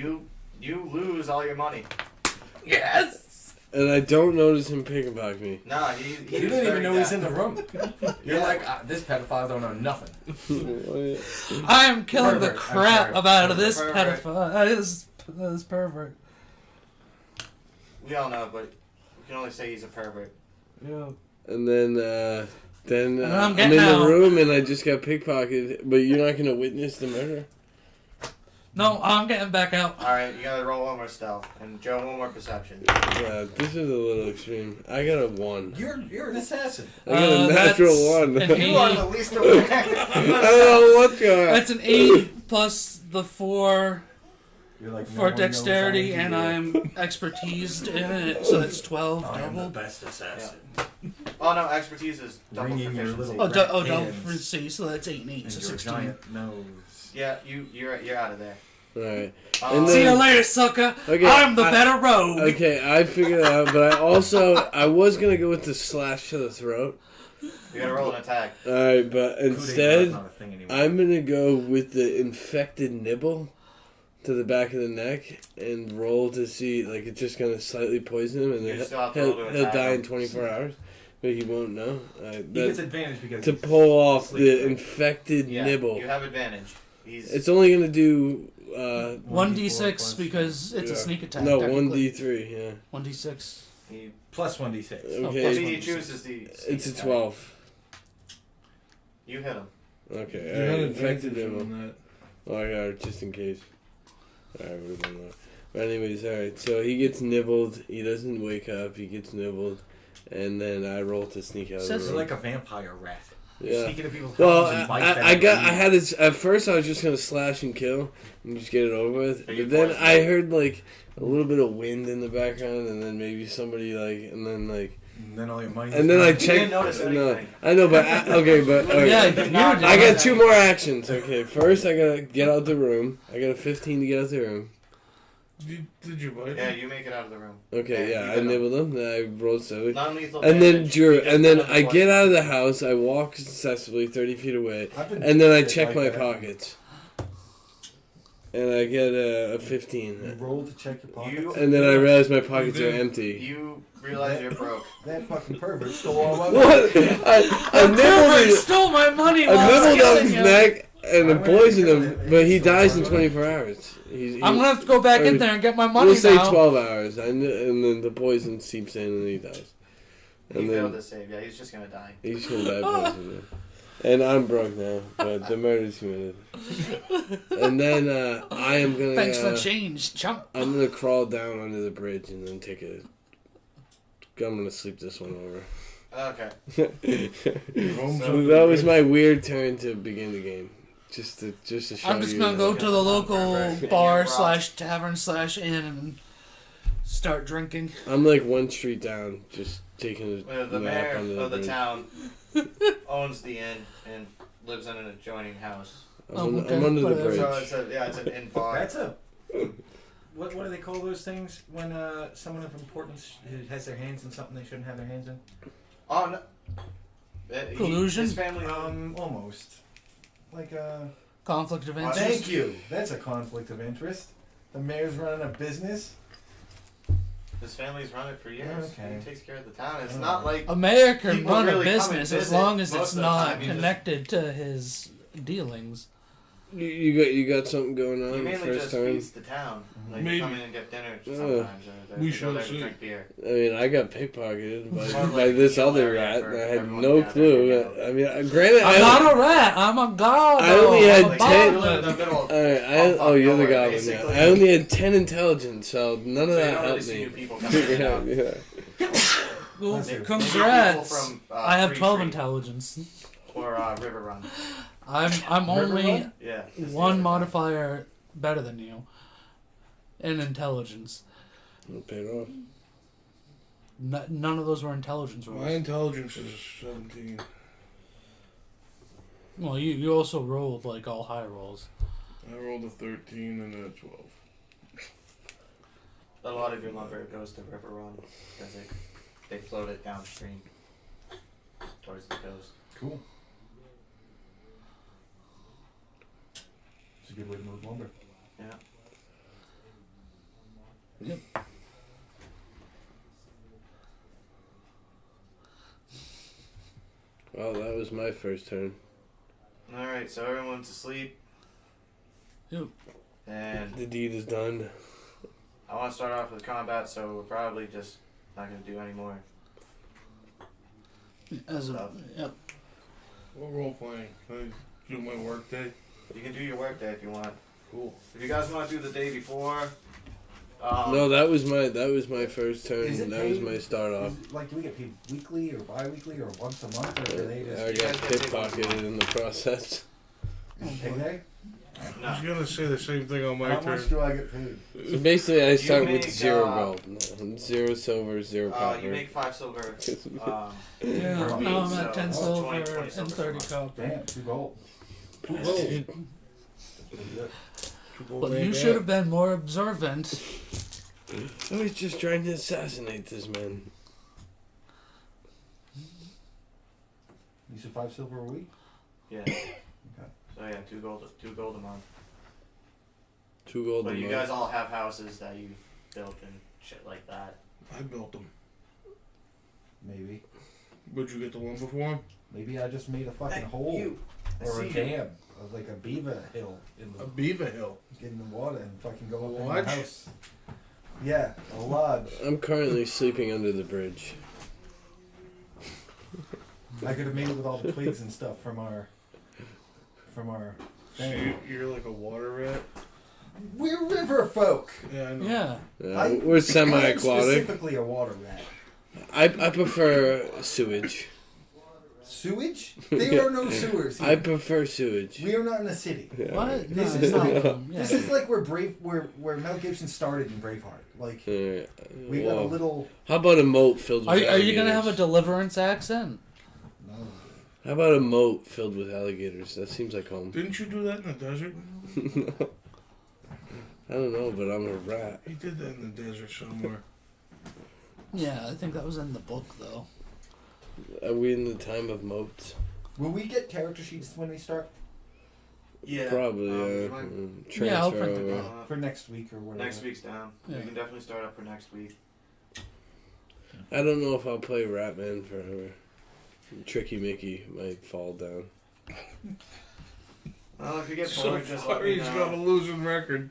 You lose all your money. Yes! And I don't notice him pickpocket me. Nah, he You didn't even know he's in the room. You're Yeah. like, this pedophile don't know nothing. I'm killing Pervert, the I'm crap sorry. about this Pervert. pedophile. This pervert. We all know, but we can only say he's a pervert. Yeah. And then And I'm I'm getting in the out. room and I just got pickpocketed. But you're not gonna witness the murder. No, I'm getting back out. Alright, you gotta roll one more stealth. And Joe, one more perception. Yeah, this is a little extreme. I got a 1. You're an assassin. I got a That's natural 1. an You are 8. the least aware. I don't know what's going on. That's an 8 plus the 4 You're like, no for one knows dexterity, I'm and here. I'm expertised in it, so that's 12 I am the double. best assassin. Oh no, expertise is double Ringing your proficiency. little- Oh, double Hands. for C, so that's 8 and 8, And so your 16. giant nose. Yeah, you're out of there. Alright. Um, See you later, sucker. Okay, I'm the better rogue. Okay, I figured it out, but I was gonna go with the slash to the throat. You gotta roll an attack. Alright, but Coup d'etat's instead, not a thing anymore. I'm gonna go with the infected nibble. to the back of the neck and roll to see, like, it's just gonna slightly poison him, and You then still have to roll to he'll attack die him. in 24 hours, but he won't know. He gets That, advantage because to he's pull off asleep, the right? infected Yeah, nibble. you have advantage. He's It's only gonna do 1d6 because it's a Yeah. sneak attack. no technically. 1d3. Yeah. 1d6. he, plus 1d6. Okay. plus if he 1d6. chooses the. It's a 12. You hit him. Okay. You Alright, had infected advantage nibble. on that. Oh, I got it just in case. Alright, would have done that. But anyways, alright. So he gets nibbled. He doesn't wake up. He gets nibbled. And then I roll to sneak out of the Says He's room. like a vampire rat. Yeah. Sneak into people's Well, houses and bite them I and got. eat I had this. At first, I was just gonna slash and kill and just get it over with. But you But then poisoned I it. heard like a little bit of wind in the background, and then maybe somebody like, and then like, And then all your money. and then I You didn't checked. notice No, anything. I know, but okay, but alright. Yeah, did not I notice got 2 more actions. Okay, first I gotta get out the room. I got a 15 to get out the room. Did you bite Yeah, him? you make it out of the room. Okay, Yeah, yeah, you I hit him. nibbled them. Then I rolled 7. Non-lethal And then damage, Drew, because and then none of I the get out of the poison. house. I walk successfully 30 feet away, I've been and then I bit check like my that. pockets, and I get a You 15. roll to check your pockets. You- And then I realize my pockets are did. empty. You realize you're broke. That fucking pervert stole all my What? money. I Pervert nibbled stole my money I while I was nibbled on killing his him. neck and then I went poisoned to him, kill him. but he dies in 24 hours. I'm gonna have to go back in there and get my money We'll say now. 12 hours, and then the poison seeps in and he dies. He And failed then to save. Yeah, he's just gonna die. he's gonna die poisoned. And I'm broke now, but the murder's committed. And then I am gonna. Thanks for the change, chump. I'm gonna crawl down under the bridge and then take a. I'm gonna sleep this one over. Okay. Home's So up That to was the- my weird turn to begin the game, just to show I'm just you gonna that- go to the local Perfect. bar And you're slash tavern slash inn and start drinking. I'm like one street down, just taking a The nap mayor under of the bridge. town owns the inn and lives in an adjoining house. I'm Okay, under the whatever. bridge. So it's an inn bar. That's a. What do they call those things when someone of importance has their hands in something they shouldn't have their hands in? Oh no. Collusion? His family. Almost. Like Conflict of interest. Thank you. That's a conflict of interest. The mayor's running a business. His family's run it for years. Okay. He takes care of the town. It's not like A mayor can People run really a come and business as visit long as most it's of the not time, you just- connected to his dealings. You got something going he on mainly first just time. feeds the town. Like Maybe. come in and get dinner Yeah. sometimes. Or We they shall go there to see. drink beer. I mean, I got pickpocketed More by like this a other area rat, for and I had everyone no to clue. gather. I mean, granted, I'm not a rat. I'm a god. I only had I'm a 10 You live in the goblin. middle. oh, you're the nowhere, goblin. Yeah. basically. I only had 10 intelligence, so none of So you that don't really helped see me. new people coming in and yeah, out. yeah. Well, That's it. congrats. Maybe people from, I have Free 12 Tree intelligence. Or River Run. I'm only Run? Yeah. that's the one other modifier better than you in intelligence. It paid off. None of those were intelligence My rolls. intelligence is 17. Well, you also rolled like all high rolls. I rolled a 13 and a 12. A lot of your lumber goes to River Run because they float it downstream towards the coast. Cool. It's a good way to move lumber. Yeah. Yep. Well, that was my first turn. All right, so everyone's asleep. Yep. And The deed is done. I want to start off with combat, so we're probably just not going to do any more. As a, Stuff. yep. What role playing? Can I do my work day? You can do your work day if you want. Cool. If you guys want to do the day before, No, that was my first turn. Is it That was paid? my start off. Is it, like, do we get paid weekly or bi-weekly or once a month, or do they I just got You guys get pickpocketed in the process. payday? no. I was gonna say the same thing on my How turn. much do I get paid? So basically, I start with make, 0 uh, gold, no, 0 silver, 0 copper. You make 5 silver. Yeah, Per now I'm week, at 10 so silver 20 and silver 30 per month. copper. Damn, 2 gold. Dude, Pretty good. Well, you should have been more observant. I was just trying to assassinate this man. You said 5 silver a week? Yeah. Okay. So yeah, 2 gold a month. 2 gold But a you month. guys all have houses that you built and shit like that. I built them. Maybe. Would you get the lumber for them? Maybe I just made a fucking Hey, hole. you. I Or a see dam. Like a beaver hill. In A the, beaver hill. get in the water and fucking go up in Lodge? the house. Yeah, a lodge. I'm currently sleeping under the bridge. I could have made it with all the twigs and stuff from our So thing. you're like a water rat? We're river folk. Yeah, I know. Yeah. We're I'm semi-aquatic. specifically a water rat. I prefer sewage. Sewage? There are no sewers here. I prefer sewage. We are not in a city. Yeah. What? This No, is not like- them. Yeah. This is like where Mel Gibson started in Braveheart. Like we got a Well, little. how about a moat filled with Are you gonna have a alligators? Deliverance accent? No. How about a moat filled with alligators? That seems like home. Didn't you do that in the desert? I don't know, but I'm a rat. He did that in the desert somewhere. Yeah, I think that was in the book though. Are we in the time of moats? Will we get character sheets when we start Yeah. Probably, would yeah. you mind- Transfer Yeah, I'll print it over. out. for next week or whatever? Next week's down. Yeah. We can definitely start up for next week. I don't know if I'll play Ratman forever. Tricky Mickey might fall down. Well, if you get So bored, just far, let me he's got a know. losing record.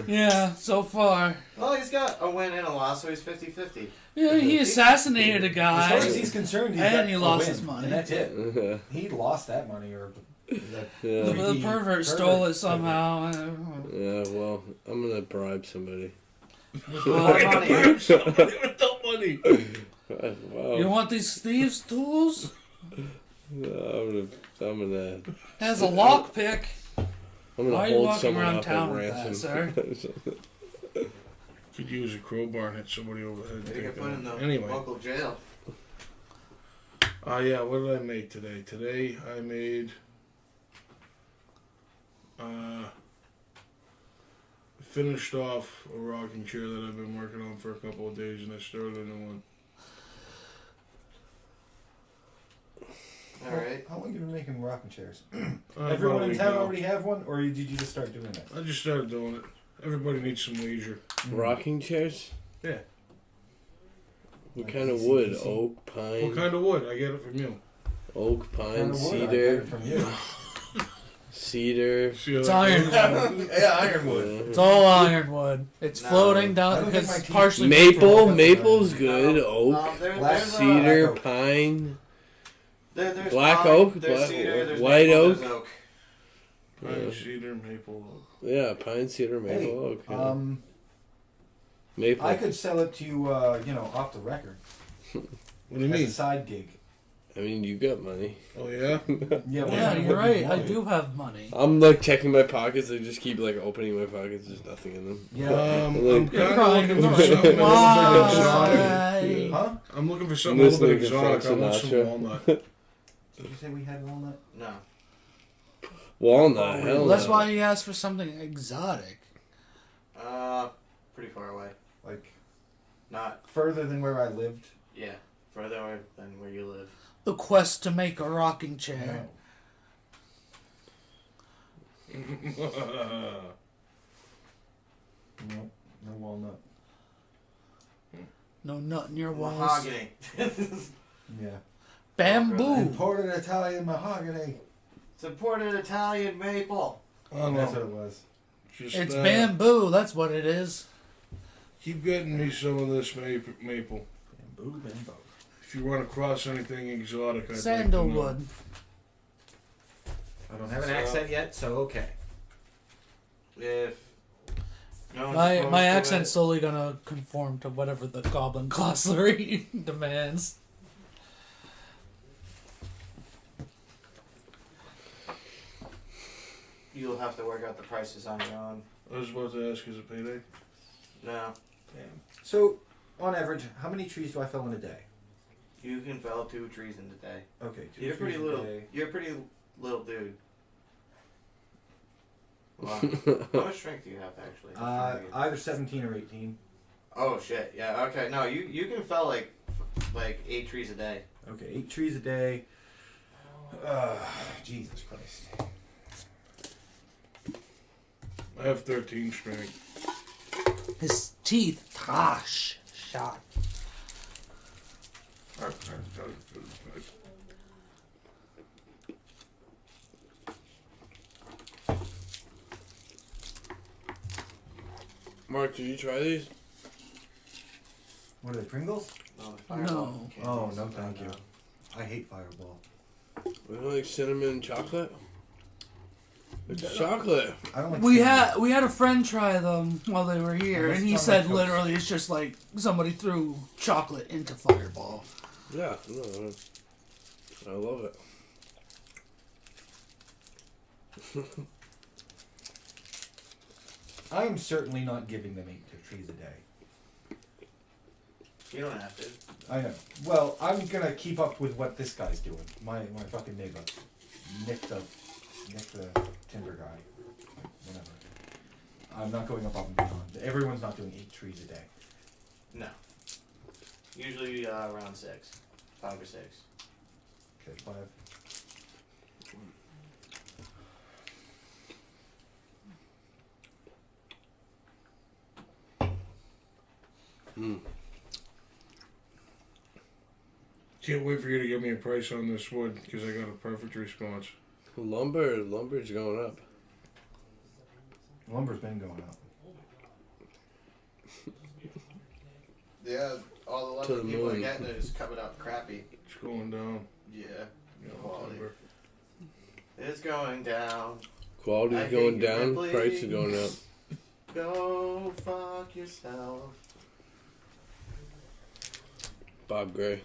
Yeah, so far. Well, he's got a win and a loss, so he's 50-50. Yeah, he assassinated a As far as guy. he's concerned, he's And got he a lost win, his money. and that's it. Yeah. He lost that money, or that Yeah. The creepy pervert stole it pervert. somehow. Yeah, well, I'm gonna bribe somebody. More money. Somebody with no money. Wow. You want these thieves' tools? I'm gonna Has a lockpick. I'm gonna Why are you hold walking someone around up town at with that, ransom. Could use a crowbar and hit somebody over the head. Maybe get put in the Anyway. local jail. Yeah, what did I make today? Today I made finished off a rocking chair that I've been working on for a couple of days, and I started a new one. All right. How long have you been making rocking chairs? About Everyone a in week town now. already have one, or did you just start doing it? I just started doing it. Everybody needs some leisure. Rocking chairs? Yeah. What Like kind of DC? wood? Oak, pine, What kind of wood? I get it from you. oak, pine, Kind of wood I got cedar, it from you. cedar. See how It's that ironwood. goes? Yeah, ironwood. It's all ironwood. It's No. floating I down don't think because my it's teeth- partially Maple, Maple. maple's good. Oak, Black cedar, oak. pine. There's Black pine, oak, there's black- cedar, there's white maple, oak. there's oak. Pine, cedar, maple. Oak. Yeah, pine, cedar, maple, Hey, oak. Yeah. Maple. I could sell it to you, off the record What do you as mean? a side gig. I mean, you got money. Oh yeah. Yeah, Yeah, you're right. I do have money. I'm like checking my pockets. I just keep like opening my pockets. There's nothing in them. Yeah. I'm Like- kind Crying of in looking the for something a little bit exotic. Why? Huh? I'm looking for something a little bit Listening to exotic. I want some Frank Sinatra. walnut. Did you say we had walnut? No. Walnut, hell Well, that's no. why he asked for something exotic. Pretty far away. Like Not, further than where I lived? yeah, further than where you live. The quest to make a rocking chair. No, no walnut. No nut in your walls. Mahogany. Yeah. Bamboo. Imported Italian mahogany. It's imported Italian maple. Oh, That's what no. it was. Just It's that. bamboo. That's what it is. Keep getting me some of this maple. Bamboo, bamboo. If you run across anything exotic, I'd Sandalwood. Like I don't have an accent yet, so okay. If no one's My opposed my to accent's it, slowly gonna conform to whatever the goblin glossary demands. you'll have to work out the prices on your own. I was about to ask, is it payday? No, Damn. So, on average, how many trees do I fell in a day? you can fell 2 trees in a day. Okay, 2 You're trees pretty a little. day. You're a pretty little dude. Wow. How much strength do you have actually? Either 17 or 18. Oh shit! Yeah. Okay. No, you can fell like 8 trees a day. Okay, 8 trees a day. Jesus Christ. I have 13 strength. His teeth, gosh, shot. Mark, did you try these? What are they, Pringles? No, the Fireball No. candies. Oh, no thank you. I hate Fireball. We don't like cinnamon chocolate? It's chocolate. I don't like We cinnamon. had a friend try them while they were here, Unless and he it's on my said toast. literally it's just like somebody threw chocolate into Fireball. Yeah, no, I love it. I am certainly not giving them 8 trees a day. You don't have to. I know. Well, I'm gonna keep up with what this guy's doing. My fucking neighbor. Nick the timber guy. Whatever. I'm not going above and beyond. Everyone's not doing 8 trees a day. No. Usually around 6. 5 or 6. Okay, 5. Can't wait for you to give me a price on this wood because I got a perfect response. Lumber's going up. Lumber's been going up. Yeah, all the To lumber the people are moon. getting is coming out crappy. It's going down. Yeah. You know, Quality. lumber. It's going down. I Quality's hate going you, down, Ripley. price is going up. Go fuck yourself. Bob Gray.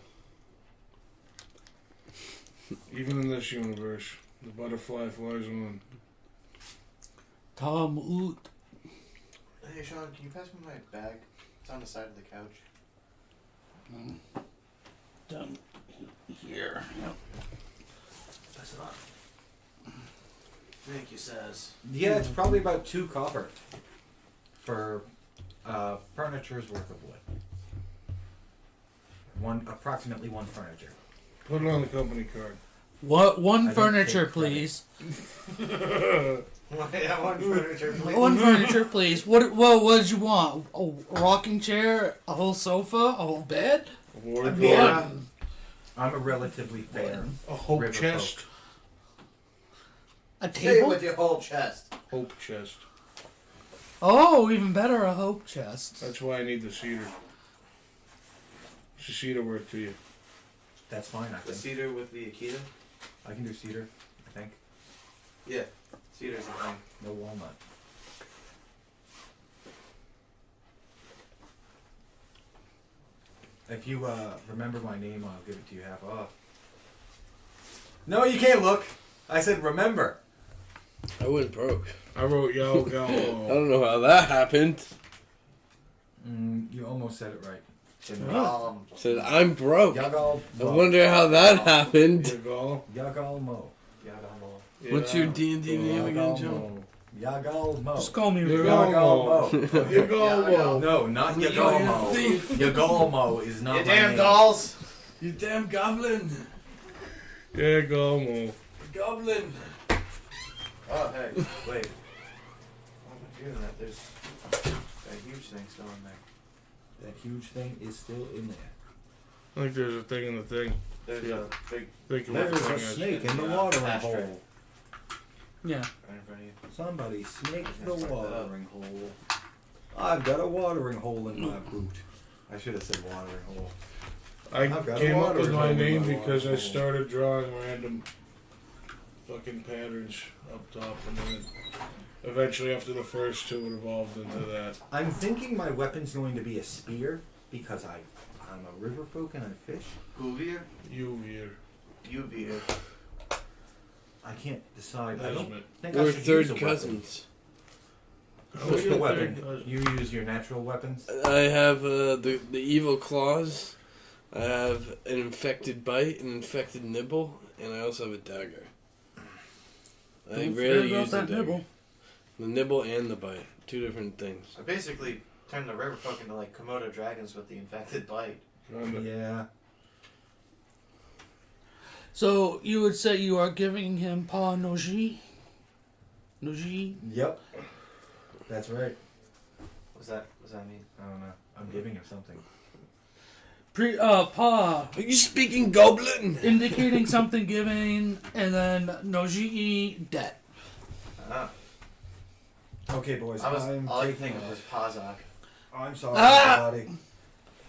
Even in this universe, the butterfly flies on. Tom Oot. Hey Sean, can you pass me my bag? It's on the side of the couch. Down here. Yep. Pass it on. Thank you, says. Yeah, it's probably about 2 copper for furniture's worth of wood. Approximately one furniture. Put it on the company card. What? One I don't furniture, take credit. please. Yeah, one furniture, please. One furniture, please. What did you want? A rocking chair, a whole sofa, a whole bed? A wardrobe. Yeah. I'm a relatively fair A hope river chest. folk. A Say it table? with your whole chest. Hope chest. Oh, even better, a hope chest. That's why I need the cedar. What's the cedar worth to you? That's fine, I The think. cedar with the Akita? I can do cedar, I think. Yeah. Cedar's the thing. No walnut. If you remember my name, I'll give it to you half off. No, you can't look. I said remember. I went broke. I wrote Yao I Gao. don't know how that happened. You almost said it right. Said I'm broke. Yagal I Mo. wonder how that happened. Yagal. Yagal Mo. What's your D&D name again, Joe? Yagal Mo. Just call me Yagal Mo. Yagal. Yagal. No, not You Yagal Mo. thief. Yagal Mo is not You my damn name. dolls! You damn goblin. Yagal Mo. Goblin. Oh, hey, wait. While I'm doing that, there's that huge thing still in there. That huge thing is still in there. I think there's a thing in the thing. There's Yeah. a big Think of There's what a the thing is. snake in the Yeah, watering ashtray. hole. Yeah. right in front of you. Somebody snaked the Let's fuck that up. watering hole. I've got a watering hole in my boot. I should have said watering hole. I I've got a came up watering with my hole in name my because I watering hole. started drawing random fucking patterns up top, and then eventually, after the first two, it evolved into that. I'm thinking my weapon's going to be a spear because I'm a river folk and I fish. Guvier? Uvier. Uvier. I can't decide. I don't Esmond. think I We're should use third a weapon. cousins. What's your Third weapon? cousin. You use your natural weapons? I have the evil claws. I have an infected bite, an infected nibble, and I also have a dagger. I Don't rarely forget use the about that dagger. nibble. The nibble and the bite, two different things. I basically turned the river folk into like Komodo dragons with the infected bite. Kinda. Yeah. So you would say you are giving him pa noji? Noji? Yep. That's right. What's that mean? I don't know. I'm giving him something. Pa Are you speaking Goblin? indicating something giving, and then Nojii debt. Ah. Okay, boys. All I could taking think of was Pazak. I'm sorry, Ah! everybody.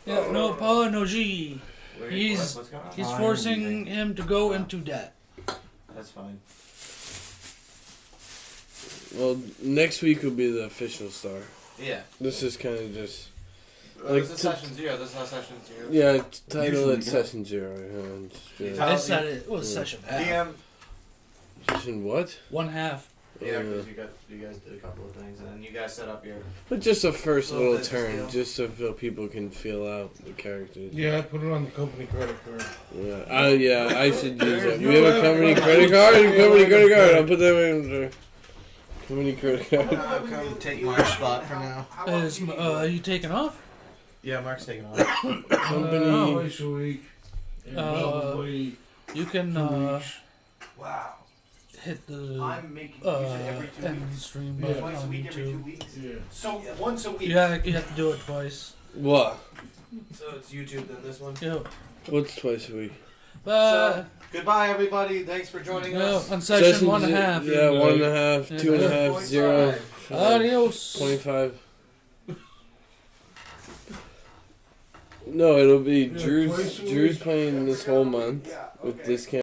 Yeah, no, Pa Nojii. He's- What's going on? He's I'm forcing leaving. him to go into debt. That's fine. Well, next week will be the official start. Yeah. This is kind of just This is session 0. This is not session 0. yeah. Title Usually, it yeah. Session 0. Yeah, just, You I tell- said it was Yeah. session half. DM. Session what? 1/2. Yeah, because you guys did a couple of things, and then you guys set up your. But just a first Little little business turn, deal. just so people can feel out the characters. Yeah, I put it on the company credit card. Yeah, I should use that. We have a company credit card. Company credit card. I'll put that in there. Company credit card. Come take Mark's spot for now. Is you taking off? Yeah, Mark's taking off. Company. Twice a week. And probably You can 2 weeks. Wow. hit the I'm making you said every 2 end weeks. stream Yeah. button Twice a on week, every 2 YouTube. weeks. Yeah. So once a week. You have to do it twice. What? So it's YouTube then this one. Yeah. What's twice a week? But Goodbye, everybody. Thanks for joining us. on session 1/2. Yeah, 1.5, Yeah. 2.5, 0, 5, Adios. 25. No, it'll be Yeah, Drew's twice a Drew's week. playing this whole month Yeah, with okay. discount.